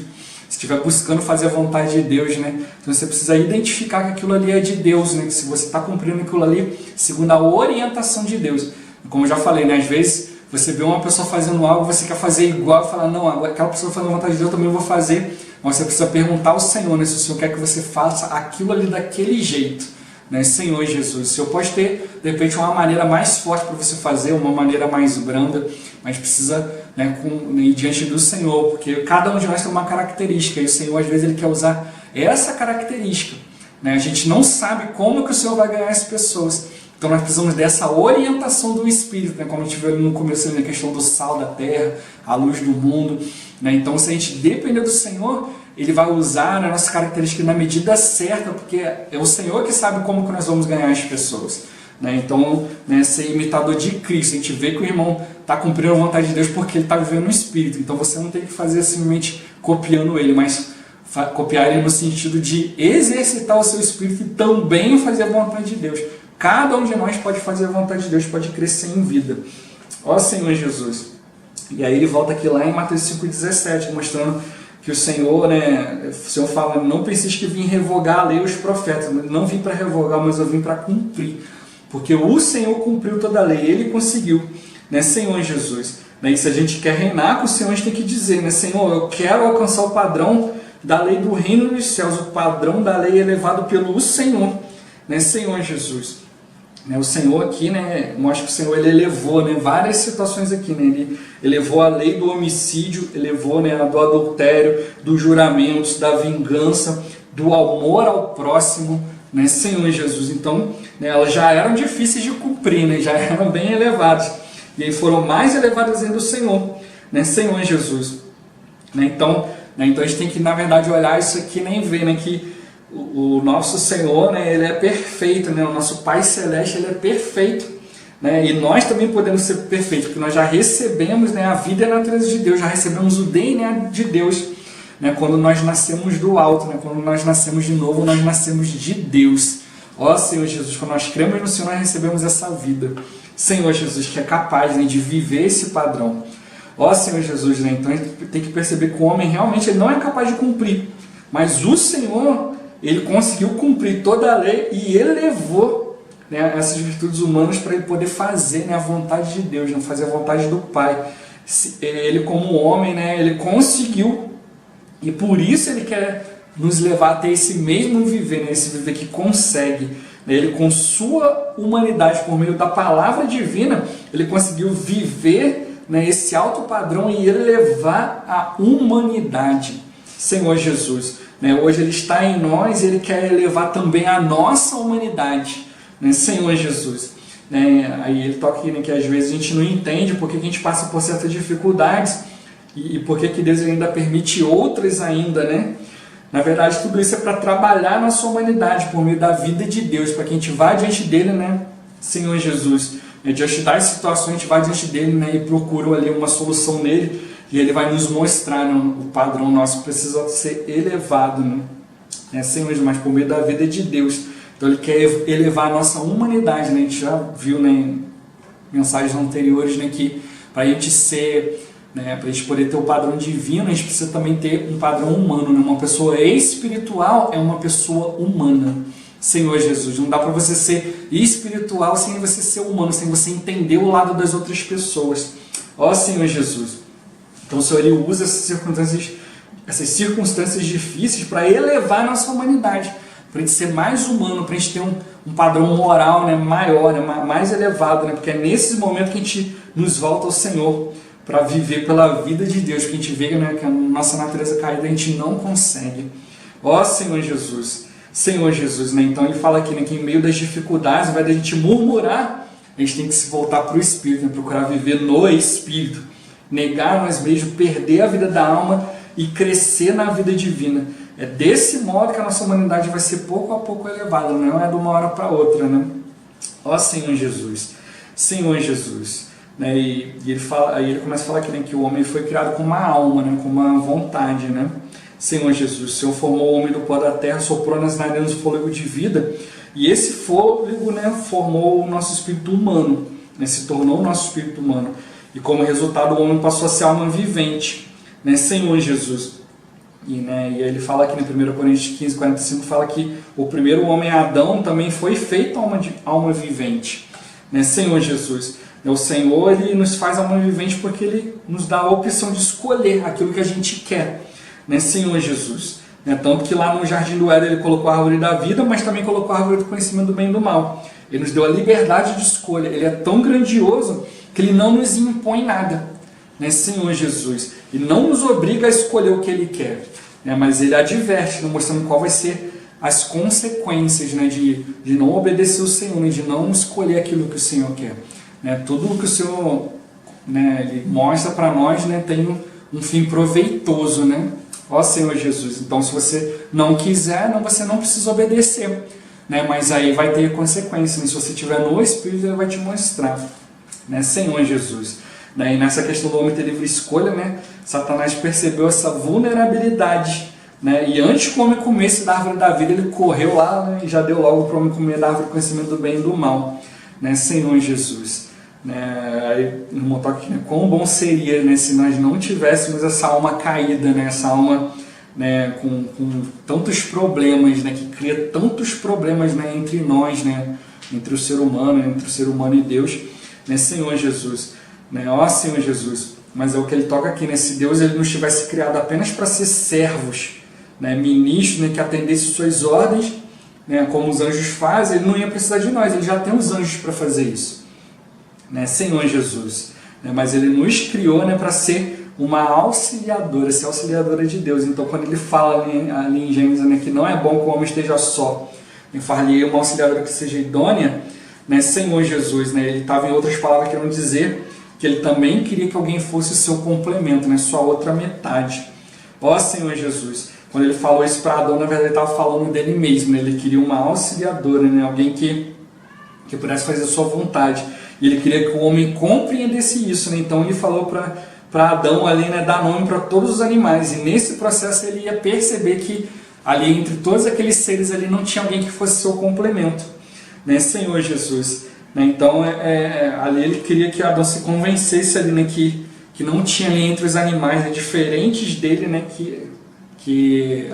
se estiver buscando fazer a vontade de Deus, né, então você precisa identificar que aquilo ali é de Deus, né, que se você está cumprindo aquilo ali segundo a orientação de Deus. Como eu já falei, né, às vezes você vê uma pessoa fazendo algo, você quer fazer igual, e fala, não, aquela pessoa fazendo a vontade de Deus, eu também vou fazer. Mas você precisa perguntar ao Senhor, né, se o Senhor quer que você faça aquilo ali daquele jeito. né? Senhor Jesus, o Senhor pode ter, de repente, uma maneira mais forte para você fazer, uma maneira mais branda, mas precisa, né, ir diante do Senhor, porque cada um de nós tem uma característica, e o Senhor, às vezes, Ele quer usar essa característica, né? A gente não sabe como que o Senhor vai ganhar as pessoas, então nós precisamos dessa orientação do Espírito, né? Como a gente viu ali no começo, na questão do sal da terra, a luz do mundo, né? Então, se a gente depender do Senhor, Ele vai usar a nossa característica na medida certa, porque é o Senhor que sabe como que nós vamos ganhar as pessoas, né? Então, né, ser imitador de Cristo, a gente vê que o irmão está cumprindo a vontade de Deus porque ele está vivendo no Espírito, então você não tem que fazer simplesmente copiando ele, mas copiar ele no sentido de exercitar o seu Espírito e também fazer a vontade de Deus. Cada um de nós pode fazer a vontade de Deus, pode crescer em vida. Ó Senhor Jesus. E aí ele volta aqui lá em Mateus 5,17, mostrando que o Senhor, né, o Senhor fala, não penses que vim revogar a lei e os profetas, não vim para revogar, mas eu vim para cumprir, porque o Senhor cumpriu toda a lei, Ele conseguiu, né, Senhor Jesus. E se a gente quer reinar com o Senhor, a gente tem que dizer, né, Senhor, eu quero alcançar o padrão da lei do reino dos céus, o padrão da lei elevado pelo Senhor, né, Senhor Jesus. O Senhor aqui, né, mostra que o Senhor ele elevou, né, várias situações aqui, né, Ele elevou a lei do homicídio, elevou, né, a do adultério, dos juramentos, da vingança, do amor ao próximo, né, Senhor Jesus. Então, né, elas já eram difíceis de cumprir, né, já eram bem elevadas, e aí foram mais elevadas ainda do Senhor, né, Senhor Jesus. Então a gente tem que, na verdade, olhar isso aqui e nem ver, né, que o nosso Senhor, né, Ele é perfeito, né, o nosso Pai Celeste, Ele é perfeito, né, e nós também podemos ser perfeitos, porque nós já recebemos, né, a vida e a natureza de Deus, já recebemos o DNA de Deus, né, quando nós nascemos do alto, né, quando nós nascemos de novo, nós nascemos de Deus. Ó Senhor Jesus, quando nós cremos no Senhor, nós recebemos essa vida. Senhor Jesus, que é capaz, né, de viver esse padrão. Ó Senhor Jesus, né, então a gente tem que perceber que o homem realmente ele não é capaz de cumprir, mas o Senhor, Ele conseguiu cumprir toda a lei e elevou, né, essas virtudes humanas para ele poder fazer, né, a vontade de Deus, né, fazer a vontade do Pai. Ele como homem, né, ele conseguiu, e por isso ele quer nos levar a ter esse mesmo viver, né, esse viver que consegue. Né, ele com sua humanidade, por meio da palavra divina, ele conseguiu viver, né, esse alto padrão e elevar a humanidade. Senhor Jesus. Hoje Ele está em nós e Ele quer elevar também a nossa humanidade, né? Senhor Jesus. Aí Ele toca aqui, né, que às vezes a gente não entende porque a gente passa por certas dificuldades e porque que Deus ainda permite outras ainda, né? Na verdade, tudo isso é para trabalhar a nossa humanidade por meio da vida de Deus, para que a gente vá diante dEle, né, Senhor Jesus. Diante das situações, a gente vai diante dEle, né, e procura ali uma solução nele. E Ele vai nos mostrar, né, o padrão nosso precisa ser elevado, né? Senhor, mas por meio da vida de Deus. Então Ele quer elevar a nossa humanidade, né? A gente já viu, né, em mensagens anteriores, né, que para a gente ser, né, para a gente poder ter o padrão divino, a gente precisa também ter um padrão humano, né? Uma pessoa espiritual é uma pessoa humana. Senhor Jesus, não dá para você ser espiritual sem você ser humano, sem você entender o lado das outras pessoas. Ó Senhor Jesus. Então o Senhor Ele usa essas circunstâncias difíceis para elevar a nossa humanidade, para a gente ser mais humano, para a gente ter um padrão moral, né, maior, né, mais elevado, né, porque é nesses momentos que a gente nos volta ao Senhor para viver pela vida de Deus, que a gente vê, né, que a nossa natureza caída a gente não consegue. Ó Senhor Jesus, Senhor Jesus, né, então Ele fala aqui, né, que em meio das dificuldades, ao invés de a gente murmurar, a gente tem que se voltar para o Espírito, né, procurar viver no Espírito. Negar nós mesmos, perder a vida da alma e crescer na vida divina. É desse modo que a nossa humanidade vai ser pouco a pouco elevada, não é de uma hora para outra, né? Ó Senhor Jesus, Senhor Jesus. Né? E aí ele começa a falar aqui, né, que o homem foi criado com uma alma, né, com uma vontade, né? Senhor Jesus, o Senhor formou o homem do pó da terra, soprou nas narinas o fôlego de vida, e esse fôlego, né, formou o nosso espírito humano, né, se tornou o nosso espírito humano. E como resultado o homem passou a ser alma vivente, né, Senhor Jesus. E aí ele fala aqui no 1 Coríntios 15, 45, fala que o primeiro homem, Adão, também foi feito alma vivente, né, Senhor Jesus. O Senhor Ele nos faz alma vivente porque Ele nos dá a opção de escolher aquilo que a gente quer, né, Senhor Jesus. né? Tanto que lá no Jardim do Éden ele colocou a árvore da vida, mas também colocou a árvore do conhecimento do bem e do mal. Ele nos deu a liberdade de escolha. Ele é tão grandioso que ele não nos impõe nada, né? Senhor Jesus. Ele não nos obriga a escolher o que ele quer, né? Mas ele adverte, mostrando qual vai ser as consequências, né? de não obedecer o Senhor, né? De não escolher aquilo que o Senhor quer, né? Tudo o que o Senhor, né, ele mostra para nós, né, tem um fim proveitoso, né? Ó Senhor Jesus. Então, se você não quiser, você não precisa obedecer, né? Mas aí vai ter consequência, né? Se você estiver no Espírito, ele vai te mostrar, né? Senhor Jesus. E nessa questão do homem ter livre escolha, né, Satanás percebeu essa vulnerabilidade, né? E antes que o homem comesse da árvore da vida, ele correu lá, né, e já deu logo para o homem comer da árvore do conhecimento do bem e do mal, né? Senhor Jesus. Aí no irmão aqui, né, quão bom seria, né, se nós não tivéssemos essa alma caída, né, essa alma, né, com tantos problemas, né, que cria tantos problemas, né, entre nós, né, entre o ser humano e Deus, né? Senhor Jesus, né? Ó Senhor Jesus. Mas é o que ele toca aqui, né? Se Deus ele nos tivesse criado apenas para ser servos, né, ministros, né, que atendessem suas ordens, né, como os anjos fazem, ele não ia precisar de nós, ele já tem os anjos para fazer isso, né? Senhor Jesus. Mas ele nos criou, né, para ser uma auxiliadora, ser auxiliadora de Deus. Então, quando ele fala ali em Gênesis, né, que não é bom que o homem esteja só, e far-lhe uma auxiliadora que seja idônea, né, Senhor Jesus, né, ele estava, em outras palavras, querendo dizer que ele também queria que alguém fosse o seu complemento, né, sua outra metade. Ó Senhor Jesus. Quando ele falou isso para Adão, na verdade ele estava falando dele mesmo, né? Ele queria uma auxiliadora, né, alguém que pudesse fazer a sua vontade. E ele queria que o homem compreendesse isso, né? Então ele falou para Adão ali, né, dar nome para todos os animais. E nesse processo ele ia perceber que ali entre todos aqueles seres ali não tinha alguém que fosse seu complemento, né? Senhor Jesus. Então ali ele queria que Adão se convencesse ali, né, que não tinha ali entre os animais, né, diferentes dele, né, que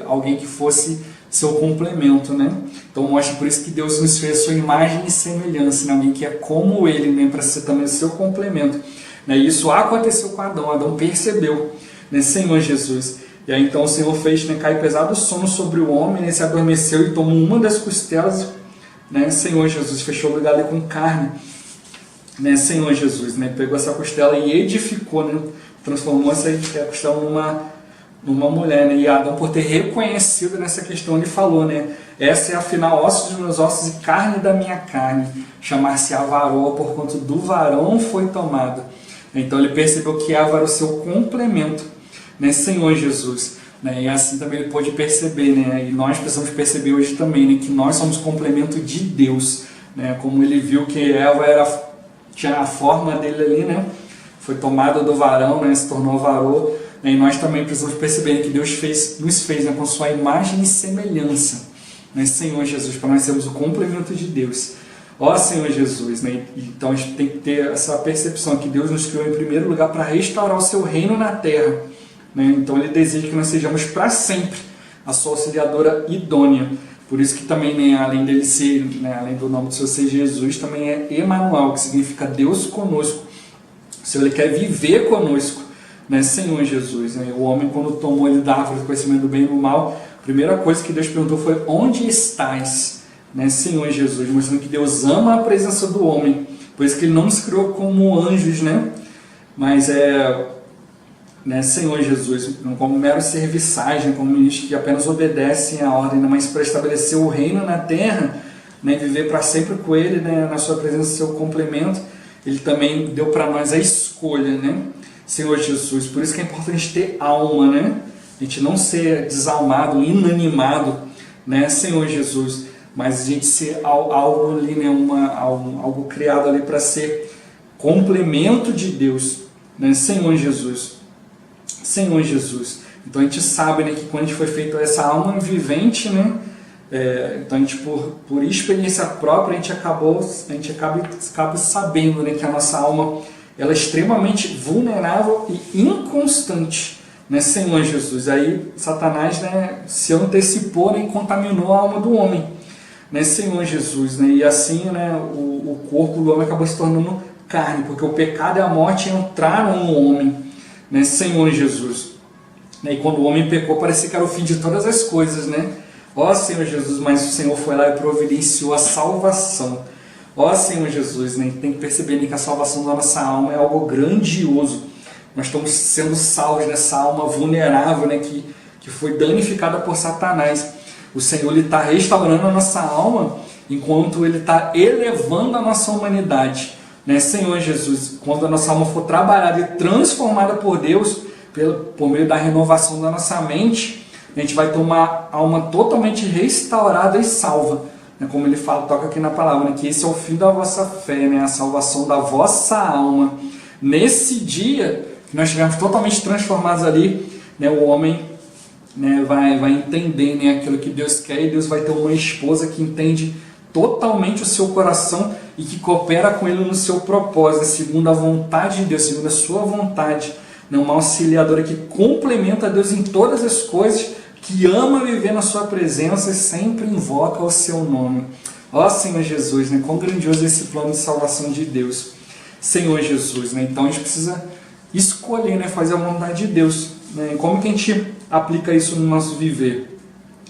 alguém que fosse seu complemento, né? Então mostra por isso que Deus nos fez a sua imagem e semelhança, né? Alguém que é como ele, né, para ser também o seu complemento, né? E isso aconteceu com Adão. Adão percebeu, né, Senhor Jesus. E aí então o Senhor fez, né, cair pesado sono sobre o homem, né, se adormeceu e tomou uma das costelas, né, Senhor Jesus, fechou o lugar ali com carne, né, Senhor Jesus, né, pegou essa costela e edificou, né, transformou essa costela numa mulher, né, e Adão, por ter reconhecido nessa questão, ele falou, né, essa é afinal ossos dos meus ossos e carne da minha carne, chamar-se-á varoa, porquanto do varão foi tomado. Então ele percebeu que Eva era o seu complemento, né, Senhor Jesus. E assim também ele pôde perceber, né? E nós precisamos perceber hoje também, né, que nós somos complemento de Deus, né? Como ele viu que Eva tinha a forma dele ali, né? Foi tomada do varão, né? Se tornou varoa, né? E nós também precisamos perceber que Deus nos fez, né, com sua imagem e semelhança, né, Senhor Jesus, para nós sermos o complemento de Deus. Ó Senhor Jesus, né? Então a gente tem que ter essa percepção que Deus nos criou em primeiro lugar para restaurar o seu reino na terra. Então ele deseja que nós sejamos para sempre a sua auxiliadora idônea. Por isso que também, né, além dele ser, né, além do nome do Senhor ser Jesus, também é Emanuel, que significa Deus conosco. O Senhor ele quer viver conosco, né, Senhor Jesus. O homem, quando tomou ele da árvore do conhecimento do bem e do mal, a primeira coisa que Deus perguntou foi: onde estás, né, Senhor Jesus? Mostrando que Deus ama a presença do homem. Por isso que ele não nos criou como anjos, né? Mas né, Senhor Jesus, como meros serviçais, né, como ministros que apenas obedecem à ordem, mas para estabelecer o reino na terra, né, viver para sempre com Ele, né, na sua presença, seu complemento, Ele também deu para nós a escolha, né, Senhor Jesus. Por isso que é importante ter alma, né, a gente não ser desalmado, inanimado, né, Senhor Jesus, mas a gente ser algo ali, né, algo criado ali para ser complemento de Deus, né, Senhor Jesus. Senhor Jesus. Então a gente sabe, né, que quando a gente foi feito essa alma vivente, né, então a gente por experiência própria a gente acaba sabendo, né, que a nossa alma ela é extremamente vulnerável e inconstante, né, Senhor Jesus. Aí Satanás, né, se antecipou, né, e contaminou a alma do homem, né, Senhor Jesus, né, e assim, né, o corpo do homem acabou se tornando carne, porque o pecado e a morte entraram no homem, né, Senhor Jesus. né? E quando o homem pecou, parecia que era o fim de todas as coisas, né? Ó Senhor Jesus, mas o Senhor foi lá e providenciou a salvação. Ó Senhor Jesus, né? Tem que perceber, né, que a salvação da nossa alma é algo grandioso. Nós estamos sendo salvos dessa alma vulnerável, né, que foi danificada por Satanás. O Senhor está restaurando a nossa alma enquanto Ele está elevando a nossa humanidade, né? Senhor Jesus, quando a nossa alma for trabalhada e transformada por Deus, por meio da renovação da nossa mente, a gente vai ter uma alma totalmente restaurada e salva, né? Como Ele fala, toca aqui na palavra, né? Que esse é o fim da vossa fé, né? A salvação da vossa alma. Nesse dia que nós estivermos totalmente transformados ali, né? O homem, né, vai entender, né, aquilo que Deus quer, e Deus vai ter uma esposa que entende totalmente o seu coração e que coopera com Ele no seu propósito, segundo a vontade de Deus, segundo a sua vontade, né, uma auxiliadora que complementa a Deus em todas as coisas, que ama viver na sua presença e sempre invoca o seu nome. Ó Senhor Jesus, né, quão grandioso é esse plano de salvação de Deus. Senhor Jesus, né, então a gente precisa escolher, né, fazer a vontade de Deus, né? Como que a gente aplica isso no nosso viver,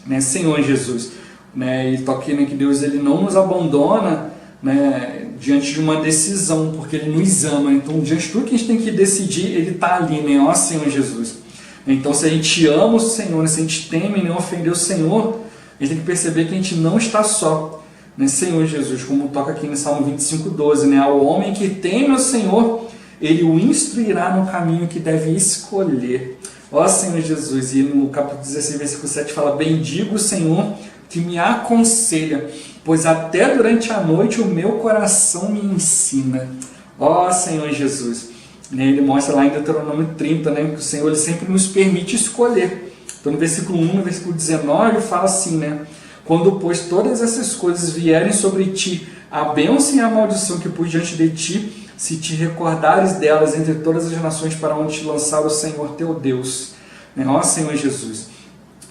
né? Senhor Jesus, né? E toque, né, que Deus ele não nos abandona, né, diante de uma decisão, porque Ele nos ama. Então, diante de tudo que a gente tem que decidir, Ele está ali, né? Ó Senhor Jesus. Então, se a gente ama o Senhor, né, se a gente teme e não ofender o Senhor, a gente tem que perceber que a gente não está só, né? Senhor Jesus, como toca aqui no Salmo 25:12, né? Ao homem que teme o Senhor, Ele o instruirá no caminho que deve escolher. Ó Senhor Jesus, e no capítulo 16, versículo 7 fala: bendigo o Senhor que me aconselha, pois até durante a noite o meu coração me ensina. Ó Senhor Jesus, né? Ele mostra lá em Deuteronômio 30, né, que o Senhor ele sempre nos permite escolher. Então no versículo 1, no versículo 19, fala assim, né? Quando, pois, todas essas coisas vierem sobre ti, a bênção e a maldição que pus diante de ti, se te recordares delas entre todas as nações para onde te lançar o Senhor teu Deus. Ó Senhor Jesus,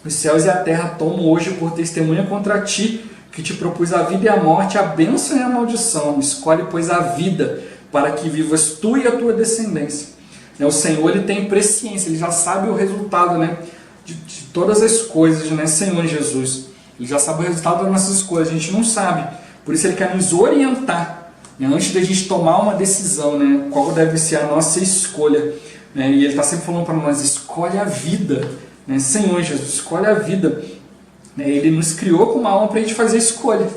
os céus e a terra tomam hoje por testemunha contra ti, que te propus a vida e a morte, a bênção e a maldição. Escolhe, pois, a vida, para que vivas tu e a tua descendência. O Senhor ele tem presciência, Ele já sabe o resultado, né, de todas as coisas, né, Senhor Jesus. Ele já sabe o resultado das nossas escolhas, a gente não sabe. Por isso Ele quer nos orientar, antes da gente tomar uma decisão, né, qual deve ser a nossa escolha, né, e Ele está sempre falando para nós: escolhe a vida, né, Senhor Jesus, escolhe a vida, né, Ele nos criou com uma alma para a gente fazer escolha,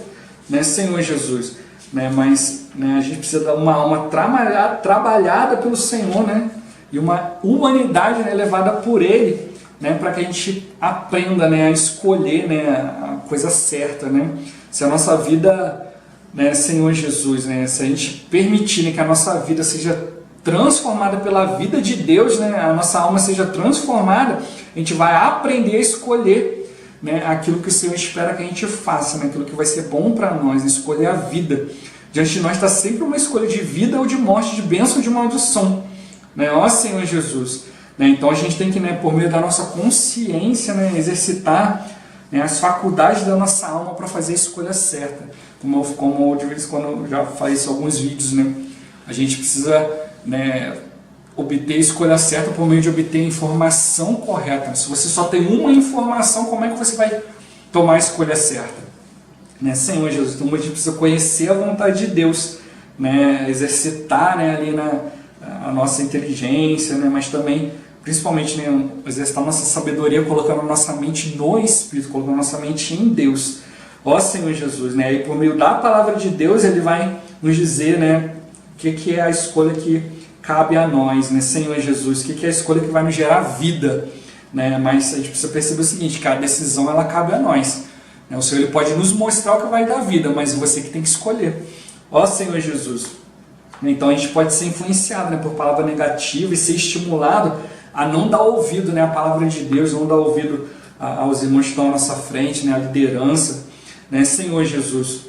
né, Senhor Jesus, né, mas, né, a gente precisa de uma alma trabalhada pelo Senhor, né, e uma humanidade, né, levada por Ele, né, para que a gente aprenda, né, a escolher, né, a coisa certa, né, se a nossa vida, né, Senhor Jesus, né, se a gente permitir, né, que a nossa vida seja transformada pela vida de Deus, né, a nossa alma seja transformada, a gente vai aprender a escolher, né, aquilo que o Senhor espera que a gente faça, né, aquilo que vai ser bom para nós, né, escolher a vida. Diante de nós está sempre uma escolha de vida ou de morte, de bênção ou de maldição, né, ó Senhor Jesus. Né, então a gente tem que, né, por meio da nossa consciência, né, exercitar, né, as faculdades da nossa alma para fazer a escolha certa. Como de vez em quando eu já faço alguns vídeos, né, a gente precisa, né, obter a escolha certa por meio de obter a informação correta. Se você só tem uma informação, como é que você vai tomar a escolha certa? Né, Senhor Jesus, então a gente precisa conhecer a vontade de Deus, né, exercitar, né, ali a nossa inteligência, né, mas também, principalmente, né, exercitar a nossa sabedoria, colocando a nossa mente no Espírito, colocando a nossa mente em Deus. Ó Senhor Jesus, né, e por meio da palavra de Deus, Ele vai nos dizer, né, o que é a escolha que cabe a nós, né, Senhor Jesus, o que é a escolha que vai nos gerar vida, né, mas a gente precisa perceber o seguinte, que a decisão ela cabe a nós, né, o Senhor ele pode nos mostrar o que vai dar vida, mas é você que tem que escolher. Ó Senhor Jesus, então a gente pode ser influenciado, né, por palavra negativa e ser estimulado a não dar ouvido, né, à palavra de Deus, não dar ouvido aos irmãos que estão à nossa frente, né, à liderança, né, Senhor Jesus.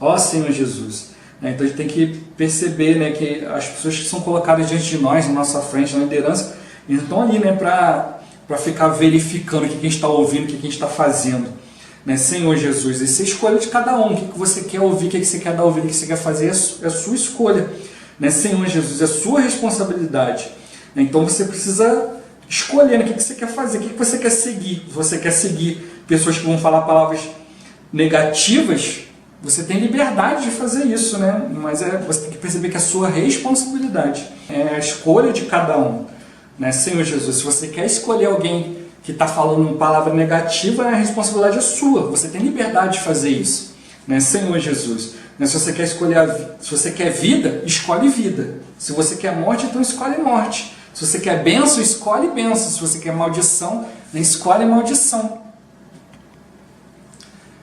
Ó Senhor Jesus. Então a gente tem que perceber, né, que as pessoas que são colocadas diante de nós, na nossa frente, na liderança, eles estão ali, né, para ficar verificando o que a gente está ouvindo, o que a gente está fazendo. Né, Senhor Jesus, essa é a escolha de cada um, o que você quer ouvir, o que você quer dar ouvido, o que você quer fazer, é a sua escolha. Né, Senhor Jesus, é a sua responsabilidade. Então você precisa escolhendo o que você quer fazer, o que você quer seguir. Você quer seguir pessoas que vão falar palavras negativas, você tem liberdade de fazer isso, né? Mas você tem que perceber que é a sua responsabilidade, é a escolha de cada um, né? Senhor Jesus, se você quer escolher alguém que está falando uma palavra negativa, a responsabilidade é sua, você tem liberdade de fazer isso, né? Senhor Jesus, né? Se você quer se você quer vida, escolhe vida. Se você quer morte, então escolhe morte. Se você quer bênção, escolhe bênção. Se você quer maldição, escolhe maldição.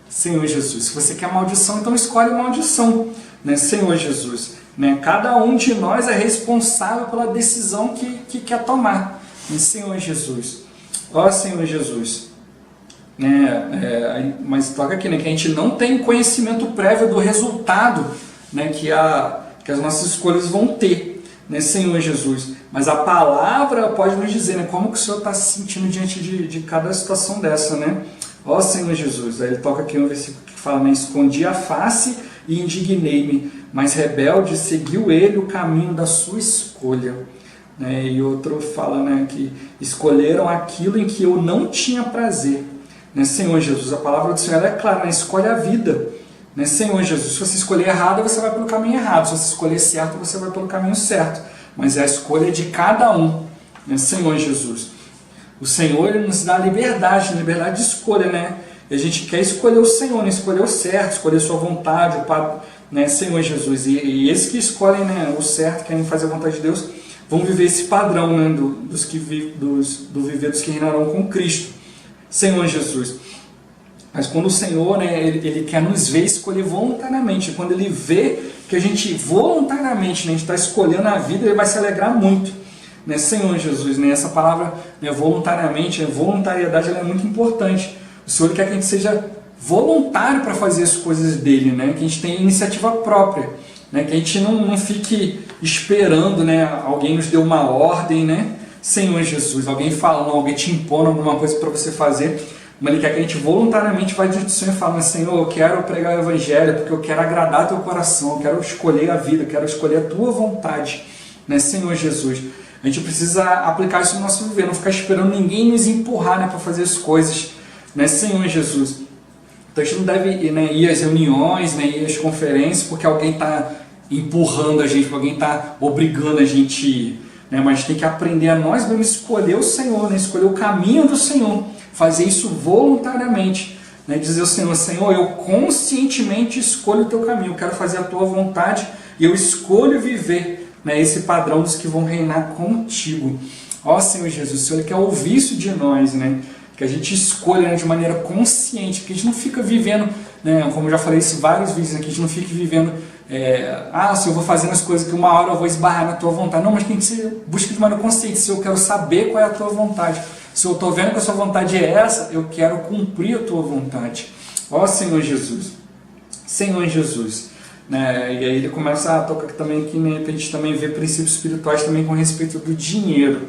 Senhor Jesus, se você quer maldição, então escolhe maldição, né? Senhor Jesus, né? Cada um de nós é responsável pela decisão que quer tomar, né? Senhor Jesus, ó Senhor Jesus, né? Mas toca aqui, né? Que a gente não tem conhecimento prévio do resultado, né? Que as nossas escolhas vão ter, né? Senhor Jesus, mas a palavra pode nos dizer, né? Como que o Senhor está se sentindo diante de cada situação dessa, né? Ó Senhor Jesus, aí ele toca aqui um versículo que fala, né? Escondi a face e indignei-me, mas rebelde seguiu ele o caminho da sua escolha, né? E outro fala, né, que escolheram aquilo em que eu não tinha prazer, né? Senhor Jesus, a palavra do Senhor é clara, né? Escolhe a vida, né? Senhor Jesus, se você escolher errado, você vai pelo caminho errado, se você escolher certo, você vai pelo caminho certo, mas é a escolha de cada um, né? Senhor Jesus, o Senhor, ele nos dá liberdade de escolha, né? E a gente quer escolher o Senhor, né? Escolher o certo, escolher a sua vontade, né? Senhor Jesus. E esses que escolhem, né, o certo, querem fazer a vontade de Deus, vão viver esse padrão, né, do viver dos que reinarão com Cristo. Senhor Jesus. Mas quando o Senhor, né, ele quer nos ver escolher voluntariamente, quando ele vê que a gente voluntariamente, né, a gente está escolhendo a vida, ele vai se alegrar muito. Né, Senhor Jesus, né, essa palavra, né, voluntariamente, voluntariedade, ela é muito importante. O Senhor quer que a gente seja voluntário para fazer as coisas dele, né, que a gente tenha iniciativa própria, né, que a gente não fique esperando, né, alguém nos dê uma ordem, né, Senhor Jesus, alguém falando, alguém te impondo alguma coisa para você fazer, mas ele quer que a gente voluntariamente vá diante do Senhor e fale, Senhor, eu quero pregar o Evangelho porque eu quero agradar teu coração, eu quero escolher a vida, eu quero escolher a tua vontade, né, Senhor Jesus. A gente precisa aplicar isso no nosso viver, não ficar esperando ninguém nos empurrar, né, para fazer as coisas, né, Senhor Jesus. Então a gente não deve ir às reuniões, né, ir às conferências, porque alguém está empurrando a gente, porque alguém está obrigando a gente a ir, né, mas a gente tem que aprender a nós mesmos escolher o Senhor, né, escolher o caminho do Senhor, fazer isso voluntariamente, né, dizer ao Senhor, Senhor, eu conscientemente escolho o teu caminho, eu quero fazer a tua vontade e eu escolho viver, né, esse padrão dos que vão reinar contigo. Ó Senhor Jesus, o Senhor quer ouvir isso de nós, né? Que a gente escolha, né, de maneira consciente, que a gente não fica vivendo, né, como eu já falei isso em vários vídeos, né, que a gente não fique vivendo, se eu vou fazendo as coisas que uma hora eu vou esbarrar na tua vontade. Não, mas que você busque de maneira consciente, se eu quero saber qual é a tua vontade. Se eu estou vendo que a sua vontade é essa, eu quero cumprir a tua vontade. Ó Senhor Jesus, Senhor Jesus. Né? E aí ele começa a tocar também aqui, né, para a gente também ver princípios espirituais também com respeito do dinheiro,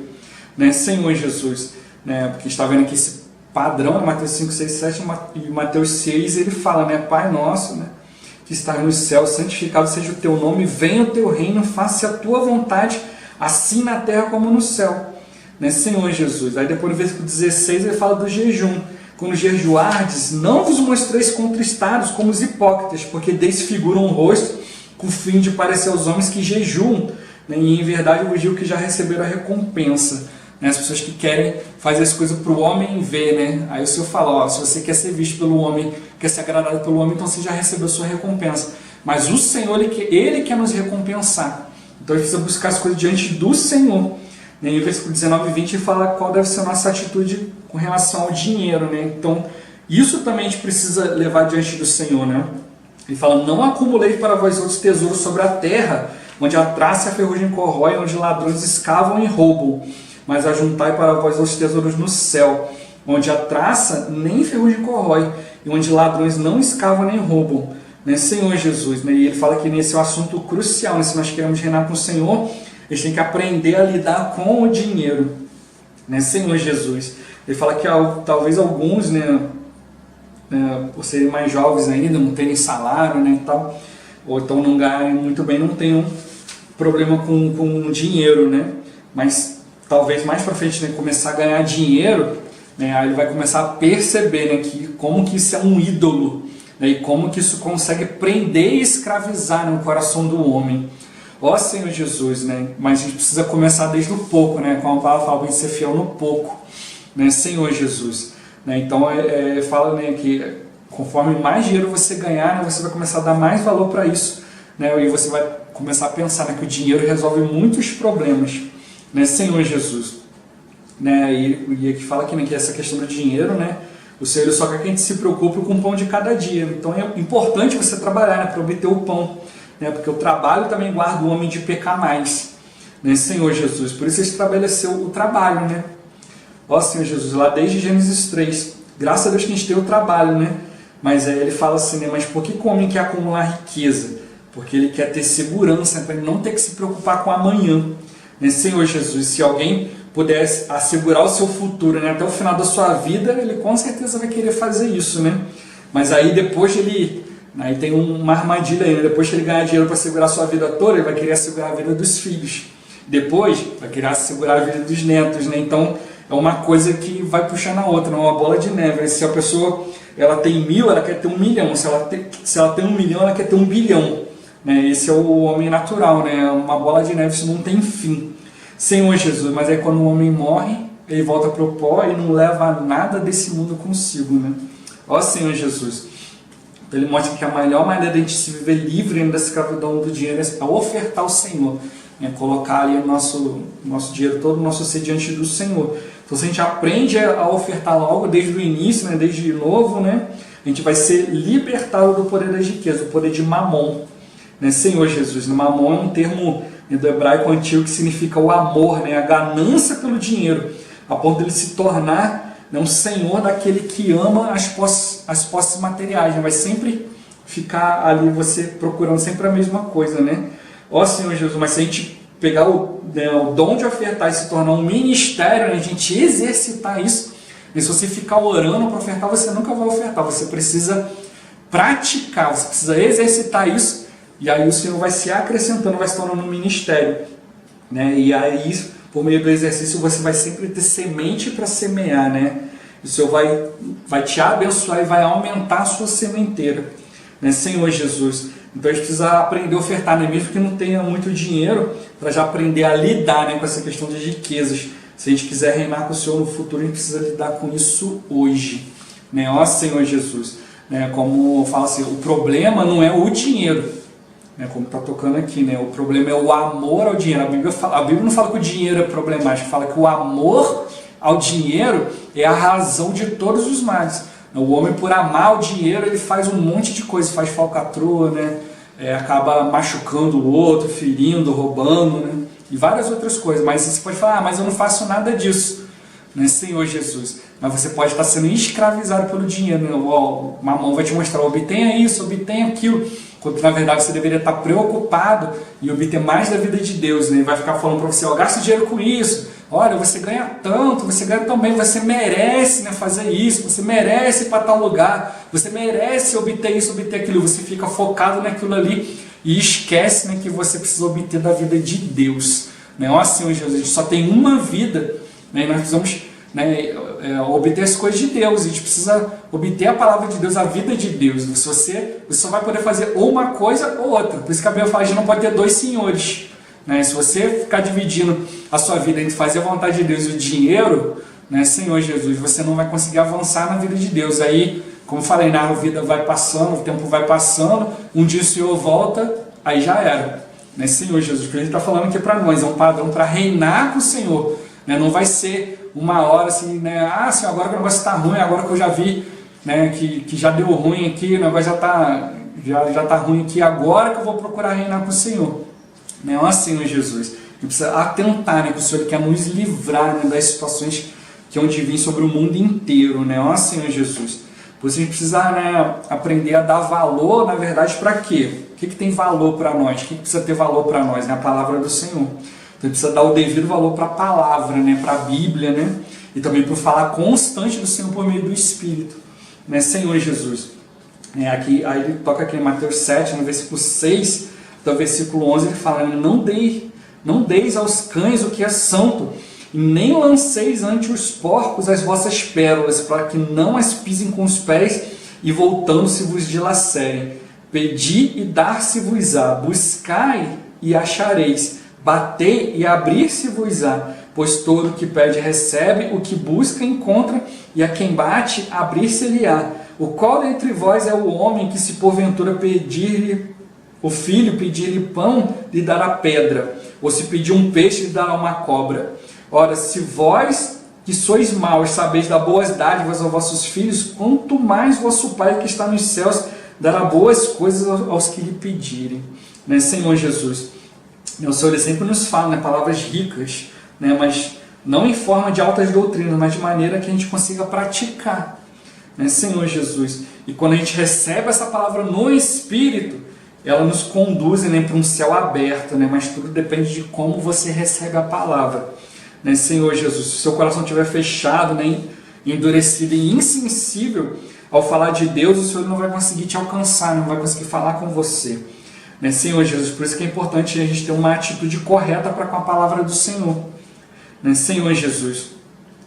né? Senhor Jesus, né? Porque a gente está vendo aqui esse padrão, né? Mateus 5, 6, 7 e Mateus 6, ele fala, né? Pai nosso, né, que estás nos céus, santificado seja o teu nome, venha o teu reino, faça a tua vontade, assim na terra como no céu, né? Senhor Jesus. Aí depois no versículo 16 ele fala do jejum. Quando jejuardes, não vos mostreis contristados como os hipócritas, porque desfiguram o rosto com o fim de parecer aos homens que jejuam, né? E em verdade eu vos digo que já receberam a recompensa, né? As pessoas que querem fazer as coisas para o homem ver, né? Aí o Senhor fala, se você quer ser visto pelo homem, quer ser agradado pelo homem, então você já recebeu a sua recompensa. Mas o Senhor, ele quer nos recompensar. Então a gente precisa buscar as coisas diante do Senhor. E o versículo 19 e 20 fala qual deve ser a nossa atitude com relação ao dinheiro, né? Então, isso também a gente precisa levar diante do Senhor, né? Ele fala, não acumulei para vós outros tesouros sobre a terra, onde a traça e a ferrugem corrói, onde ladrões escavam e roubam, mas ajuntai para vós outros tesouros no céu, onde a traça nem ferrugem corrói, e onde ladrões não escavam nem roubam, né? Senhor Jesus, né? E ele fala que nesse é um assunto crucial, né? Se nós queremos reinar com o Senhor, a gente tem que aprender a lidar com o dinheiro, né? Senhor Jesus. Ele fala que talvez alguns, né, por serem mais jovens ainda, não terem salário, né, e tal, ou então não ganharem muito bem, não tenham problema com o dinheiro, né? Mas talvez mais para frente, né, começar a ganhar dinheiro, né, aí ele vai começar a perceber, né, que como que isso é um ídolo, né, e como que isso consegue prender e escravizar, né, o coração do homem. Ó Senhor Jesus, né, mas a gente precisa começar desde o pouco, né, como a palavra fala, a gente ser fiel no pouco, né, Senhor Jesus. Né, então fala, né, que conforme mais dinheiro você ganhar, né, você vai começar a dar mais valor para isso, né, e você vai começar a pensar, né, que o dinheiro resolve muitos problemas, né, Senhor Jesus. Né, e aqui fala aqui, né, que essa questão do dinheiro, né, o Senhor só quer que a gente se preocupe com o pão de cada dia. Então é importante você trabalhar, né, para obter o pão, né, porque o trabalho também guarda o homem de pecar mais, né, Senhor Jesus. Por isso ele estabeleceu o trabalho, né? Ó Senhor Jesus, lá desde Gênesis 3, graças a Deus que a gente tem o trabalho, né? Mas ele fala assim, né, mas por que o homem quer acumular riqueza? Porque ele quer ter segurança, para ele não ter que se preocupar com amanhã, né, Senhor Jesus. Se alguém pudesse assegurar o seu futuro, né, até o final da sua vida, ele com certeza vai querer fazer isso, né? Mas aí depois aí tem uma armadilha aí, né? Depois que ele ganhar dinheiro para segurar a sua vida toda, ele vai querer assegurar a vida dos filhos. Depois vai querer assegurar a vida dos netos, né? Então é uma coisa que vai puxando a outra, uma bola de neve, né? Se a pessoa ela tem 1000, ela quer ter 1 milhão. Se ela tem 1 milhão, ela quer ter 1 bilhão. Né? Esse é o homem natural, né? Uma bola de neve, isso não tem fim. Senhor Jesus, mas aí quando o homem morre, ele volta para o pó e não leva nada desse mundo consigo, né? Ó Senhor Jesus. Então ele mostra que a melhor maneira de a gente se viver livre da escravidão do dinheiro é ofertar ao Senhor, né? Colocar ali o nosso dinheiro todo, o nosso ser diante do Senhor. Então se a gente aprende a ofertar logo desde o início, né? Desde novo, né? A gente vai ser libertado do poder das riquezas, do poder de mamon, né? Senhor Jesus. Mamon é um termo do hebraico antigo que significa o amor, né? A ganância pelo dinheiro, a ponto de ele se tornar, né, um senhor daquele que ama as posses materiais, né? Vai sempre ficar ali você procurando sempre a mesma coisa, né? Ó Senhor Jesus, mas se a gente pegar o dom de ofertar e se tornar um ministério, né, a gente exercitar isso, e se você ficar orando para ofertar, você nunca vai ofertar, você precisa praticar, você precisa exercitar isso, e aí o Senhor vai se acrescentando, vai se tornando um ministério, né? E aí, por meio do exercício, você vai sempre ter semente para semear, né? O Senhor vai te abençoar e vai aumentar a sua sementeira, né? Senhor Jesus. Então a gente precisa aprender a ofertar, né? Mesmo que não tenha muito dinheiro, para já aprender a lidar, né, com essa questão de riquezas. Se a gente quiser reinar com o Senhor no futuro, a gente precisa lidar com isso hoje, né? Ó Senhor Jesus, né? Como fala assim, o problema não é o dinheiro, né, como está tocando aqui, né? O problema é o amor ao dinheiro. A Bíblia não fala que o dinheiro é problemático, fala que o amor ao dinheiro é a razão de todos os males. O homem, por amar o dinheiro, ele faz um monte de coisa, faz falcatrua, né? Acaba machucando o outro, ferindo, roubando, né? E várias outras coisas. Mas você pode falar, mas eu não faço nada disso, né, Senhor Jesus. Mas você pode estar sendo escravizado pelo dinheiro, né? O mamão vai te mostrar, obtenha isso, obtenha aquilo, quando na verdade você deveria estar preocupado em obter mais da vida de Deus, né? Ele vai ficar falando para você, gasta dinheiro com isso, olha, você ganha tanto, você ganha tão bem, você merece, né, fazer isso, você merece ir para tal lugar, você merece obter isso, obter aquilo. Você fica focado naquilo ali e esquece, né, que você precisa obter da vida de Deus, né? Ó Senhor Jesus, a gente só tem uma vida, né, e nós precisamos, né, obter as coisas de Deus. A gente precisa obter a palavra de Deus, a vida de Deus. Você só vai poder fazer ou uma coisa ou outra. Por isso que a Bíblia fala que a gente não pode ter dois senhores, né? Se você ficar dividindo a sua vida entre fazer a vontade de Deus e o dinheiro, né, Senhor Jesus, você não vai conseguir avançar na vida de Deus. Aí, como falei, né, a vida vai passando, o tempo vai passando, um dia o Senhor volta, aí já era, né, Senhor Jesus. O que a gente está falando aqui para nós é um padrão para reinar com o Senhor, né? Não vai ser uma hora assim, né? Assim, agora que o negócio está ruim, agora que eu já vi, né, que já deu ruim aqui, o negócio já tá ruim aqui, agora que eu vou procurar reinar com o Senhor, né? Ó Senhor Jesus, a gente precisa atentar, né, que o Senhor quer nos livrar, né, das situações que hão de vir sobre o mundo inteiro, né? Ó Senhor Jesus. Por isso a gente precisa, né, aprender a dar valor, na verdade, para quê? O que tem valor para nós? O que precisa ter valor para nós? Né? A palavra do Senhor. Então a gente precisa dar o devido valor para a palavra, né, para a Bíblia, né? E também para o falar constante do Senhor por meio do Espírito, né, Senhor Jesus. Aqui, aí ele toca aqui em Mateus 7, no versículo 6 até o versículo 11, ele fala, não deis aos cães o que é santo, e nem lanceis ante os porcos as vossas pérolas, para que não as pisem com os pés, e voltando-se vos dilacerem. Pedi e dar-se-vos-á, buscai e achareis, batei e abrir-se-vos-á, pois todo o que pede recebe, o que busca encontra, e a quem bate abrir-se-lhe-á. O qual dentre vós é o homem que, se porventura pedir-lhe o filho, pedir-lhe pão, lhe dará pedra, ou se pedir um peixe, lhe dará uma cobra? Ora, se vós que sois maus sabeis dar boas dádivas aos vossos filhos, quanto mais vosso Pai que está nos céus dará boas coisas aos que lhe pedirem. Né, Senhor Jesus? O Senhor sempre nos fala, né, palavras ricas, né, mas não em forma de altas doutrinas, mas de maneira que a gente consiga praticar. Né, Senhor Jesus? E quando a gente recebe essa palavra no Espírito, ela nos conduz, né, para um céu aberto, né, mas tudo depende de como você recebe a palavra. Né, Senhor Jesus, se o seu coração estiver fechado, né, endurecido e insensível ao falar de Deus, o Senhor não vai conseguir te alcançar, não vai conseguir falar com você. Né, Senhor Jesus, por isso que é importante a gente ter uma atitude correta para com a palavra do Senhor. Né, Senhor Jesus,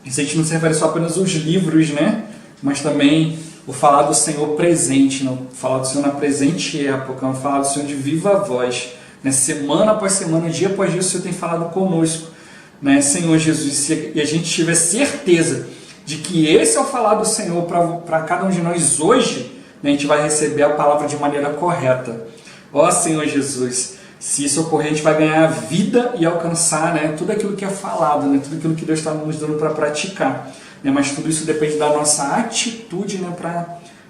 isso a gente não se refere só apenas aos livros, né, mas também o falar do Senhor presente, não falar do Senhor na presente época, não falar do Senhor de viva voz. Né, semana após semana, dia após dia, o Senhor tem falado conosco. Né, Senhor Jesus, e a gente tiver certeza de que esse é o falar do Senhor para cada um de nós hoje, né, a gente vai receber a palavra de maneira correta. Ó Senhor Jesus, se isso ocorrer, a gente vai ganhar a vida e alcançar, né, tudo aquilo que é falado, né, tudo aquilo que Deus está nos dando para praticar. Né, mas tudo isso depende da nossa atitude, né,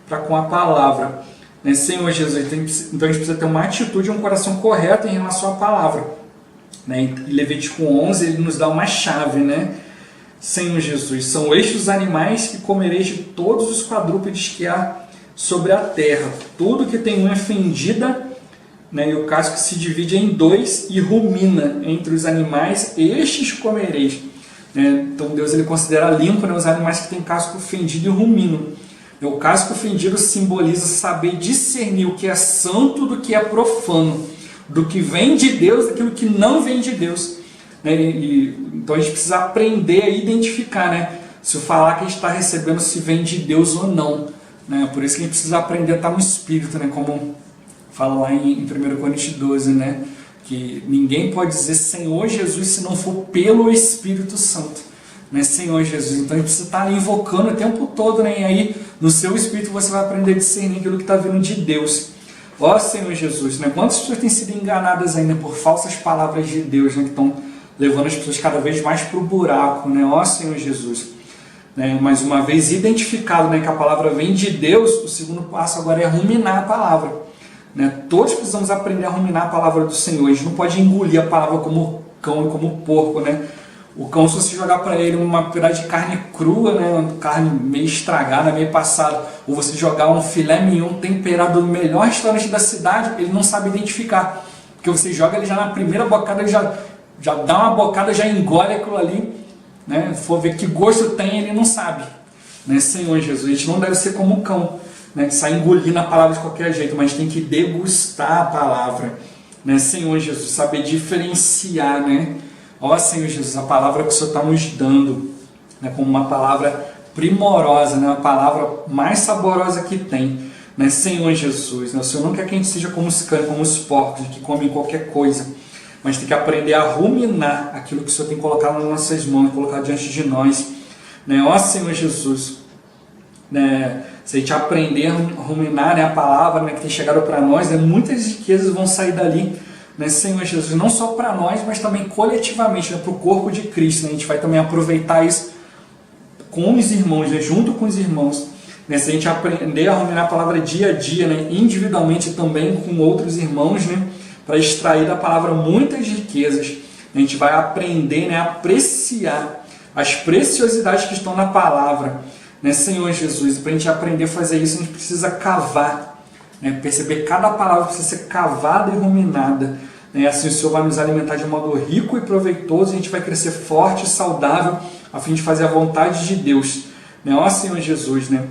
para com a palavra. Né, Senhor Jesus, então a gente precisa ter uma atitude e um coração correto em relação à palavra. Né, em Levítico 11 ele nos dá uma chave, né? Senhor Jesus, são estes os animais que comereis de todos os quadrúpedes que há sobre a terra. Tudo que tem unha fendida, né, e o casco se divide em dois e rumina entre os animais, estes comereis. Né? Então Deus ele considera limpo, né, os animais que têm casco fendido e rumino. O casco fendido simboliza saber discernir o que é santo do que é profano, do que vem de Deus, daquilo que não vem de Deus. Né? Então a gente precisa aprender a identificar, né, se o falar que a gente está recebendo se vem de Deus ou não. Né? Por isso que a gente precisa aprender a estar no Espírito, né? Como fala lá em 1 Coríntios 12, né? Que ninguém pode dizer Senhor Jesus se não for pelo Espírito Santo. Né? Senhor Jesus. Então a gente precisa estar invocando o tempo todo, né? E aí no seu Espírito você vai aprender a discernir aquilo que está vindo de Deus. Ó Senhor Jesus, né? Quantas pessoas têm sido enganadas ainda por falsas palavras de Deus, né? Que estão levando as pessoas cada vez mais para o buraco, né? Ó Senhor Jesus. Né? Mais uma vez identificado, né, que a palavra vem de Deus, o segundo passo agora é ruminar a palavra. Né? Todos precisamos aprender a ruminar a palavra do Senhor. A gente não pode engolir a palavra como cão e como porco. Né? O cão, se você jogar para ele uma pedaço de carne crua, né, uma carne meio estragada, meio passada, ou você jogar um filé mignon temperado no melhor restaurante da cidade, ele não sabe identificar. Porque você joga ele já na primeira bocada, ele já dá uma bocada, já engole aquilo ali. Né? For ver que gosto tem, ele não sabe. Né? Senhor Jesus, a gente não deve ser como um cão, né, que sai engolindo a palavra de qualquer jeito, mas tem que degustar a palavra. Né? Senhor Jesus, saber diferenciar, né? Ó Senhor Jesus, a palavra que o Senhor está nos dando, né, como uma palavra primorosa, né, uma palavra mais saborosa que tem. Né? Senhor Jesus, né? O Senhor não quer que a gente seja como os cães, como os porcos, que comem qualquer coisa, mas tem que aprender a ruminar aquilo que o Senhor tem colocado nas nossas mãos, colocado diante de nós. Né? Ó Senhor Jesus, né? Se a gente aprender a ruminar, né, a palavra, né, que tem chegado para nós, né, muitas riquezas vão sair dali. Né, Senhor Jesus, não só para nós, mas também coletivamente, né, para o corpo de Cristo. Né? A gente vai também aproveitar isso com os irmãos, né, junto com os irmãos. Né? Se a gente aprender a ruminar a palavra dia a dia, né, individualmente também com outros irmãos, né, para extrair da palavra muitas riquezas, a gente vai aprender, né, a apreciar as preciosidades que estão na palavra. Né, Senhor Jesus, para a gente aprender a fazer isso, a gente precisa cavar. Né, perceber cada palavra precisa ser cavada e ruminada. Né, assim o Senhor vai nos alimentar de um modo rico e proveitoso, e a gente vai crescer forte e saudável, a fim de fazer a vontade de Deus. Né, ó Senhor Jesus, né?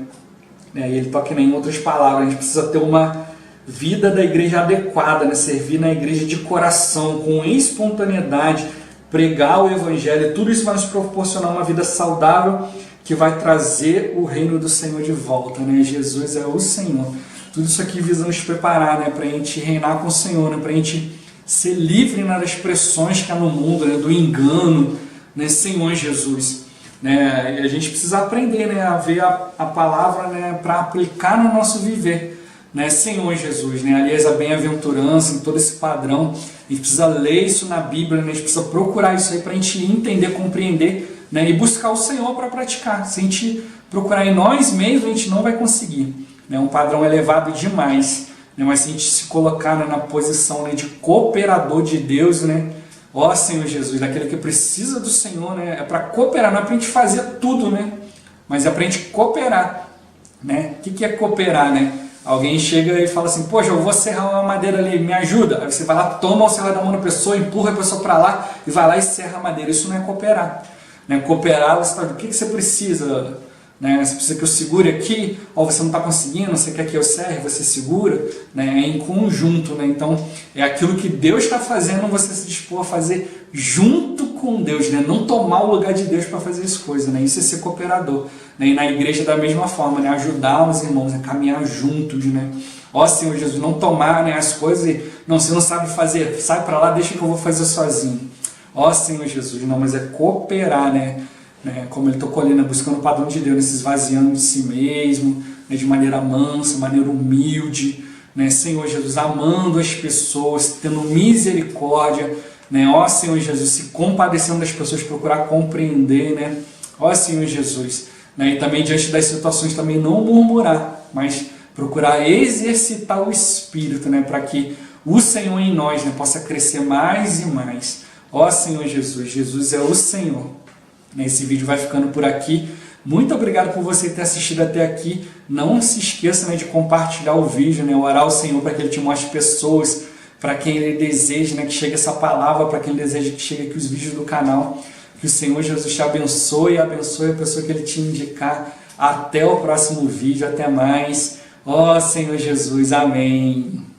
E ele toca em outras palavras, a gente precisa ter uma vida da igreja adequada, né? Servir na igreja de coração, com espontaneidade, pregar o Evangelho, tudo isso vai nos proporcionar uma vida saudável que vai trazer o reino do Senhor de volta, né? Jesus é o Senhor. Tudo isso aqui visa nos preparar, né? Para a gente reinar com o Senhor, né? Para a gente ser livre, né, das pressões que há no mundo, né? Do engano, né? Senhor Jesus. Né? E a gente precisa aprender, né? A ver a palavra, né? Para aplicar no nosso viver. Né, Senhor Jesus, né? Aliás, a bem-aventurança, em todo esse padrão, a gente precisa ler isso na Bíblia, né? A gente precisa procurar isso aí para a gente entender, compreender, né? E buscar o Senhor para praticar. Se a gente procurar em nós mesmos, a gente não vai conseguir. É um padrão elevado demais, né? Mas se a gente se colocar, né, na posição, né, de cooperador de Deus, né? Ó Senhor Jesus, daquele que precisa do Senhor, né? É para cooperar, não é para a gente fazer tudo, né? Mas é para a gente cooperar, né? O que é cooperar, né? Alguém chega e fala assim, poxa, eu vou serrar uma madeira ali, me ajuda. Aí você vai lá, toma o serra da mão da pessoa, empurra a pessoa para lá e vai lá e serra a madeira. Isso não é cooperar. Né? Cooperar, você fala, o que você precisa? Né? Você precisa que eu segure aqui? Ou você não está conseguindo, você quer que eu serre, você segura? Né? É em conjunto. Né? Então, é aquilo que Deus está fazendo, você se dispor a fazer junto com Deus. Né? Não tomar o lugar de Deus para fazer as coisas. Né? Isso é ser cooperador. Né? E na igreja da mesma forma, né? Ajudar os irmãos a caminhar juntos. Né? Ó Senhor Jesus, não tomar, né, as coisas e não, você não sabe fazer, sai para lá, deixa que eu vou fazer sozinho. Ó Senhor Jesus, não, mas é cooperar, né? Como ele tocou ali, né? Buscando o padrão de Deus, né? Se esvaziando de si mesmo, né? De maneira mansa, maneira humilde, né? Senhor Jesus, amando as pessoas, tendo misericórdia, né? Ó Senhor Jesus, se compadecendo das pessoas, procurar compreender, né? Ó Senhor Jesus, né? E também diante das situações também não murmurar, mas procurar exercitar o Espírito, né? Para que o Senhor em nós, né, possa crescer mais e mais. Ó Senhor Jesus, Jesus é o Senhor. Esse vídeo vai ficando por aqui. Muito obrigado por você ter assistido até aqui. Não se esqueça, né, de compartilhar o vídeo, né, orar ao Senhor para que Ele te mostre pessoas, para quem Ele deseja, né, que chegue essa palavra, para quem Ele deseja que chegue aqui os vídeos do canal. Que o Senhor Jesus te abençoe e abençoe a pessoa que Ele te indicar. Até o próximo vídeo, até mais. Ó Senhor Jesus, amém.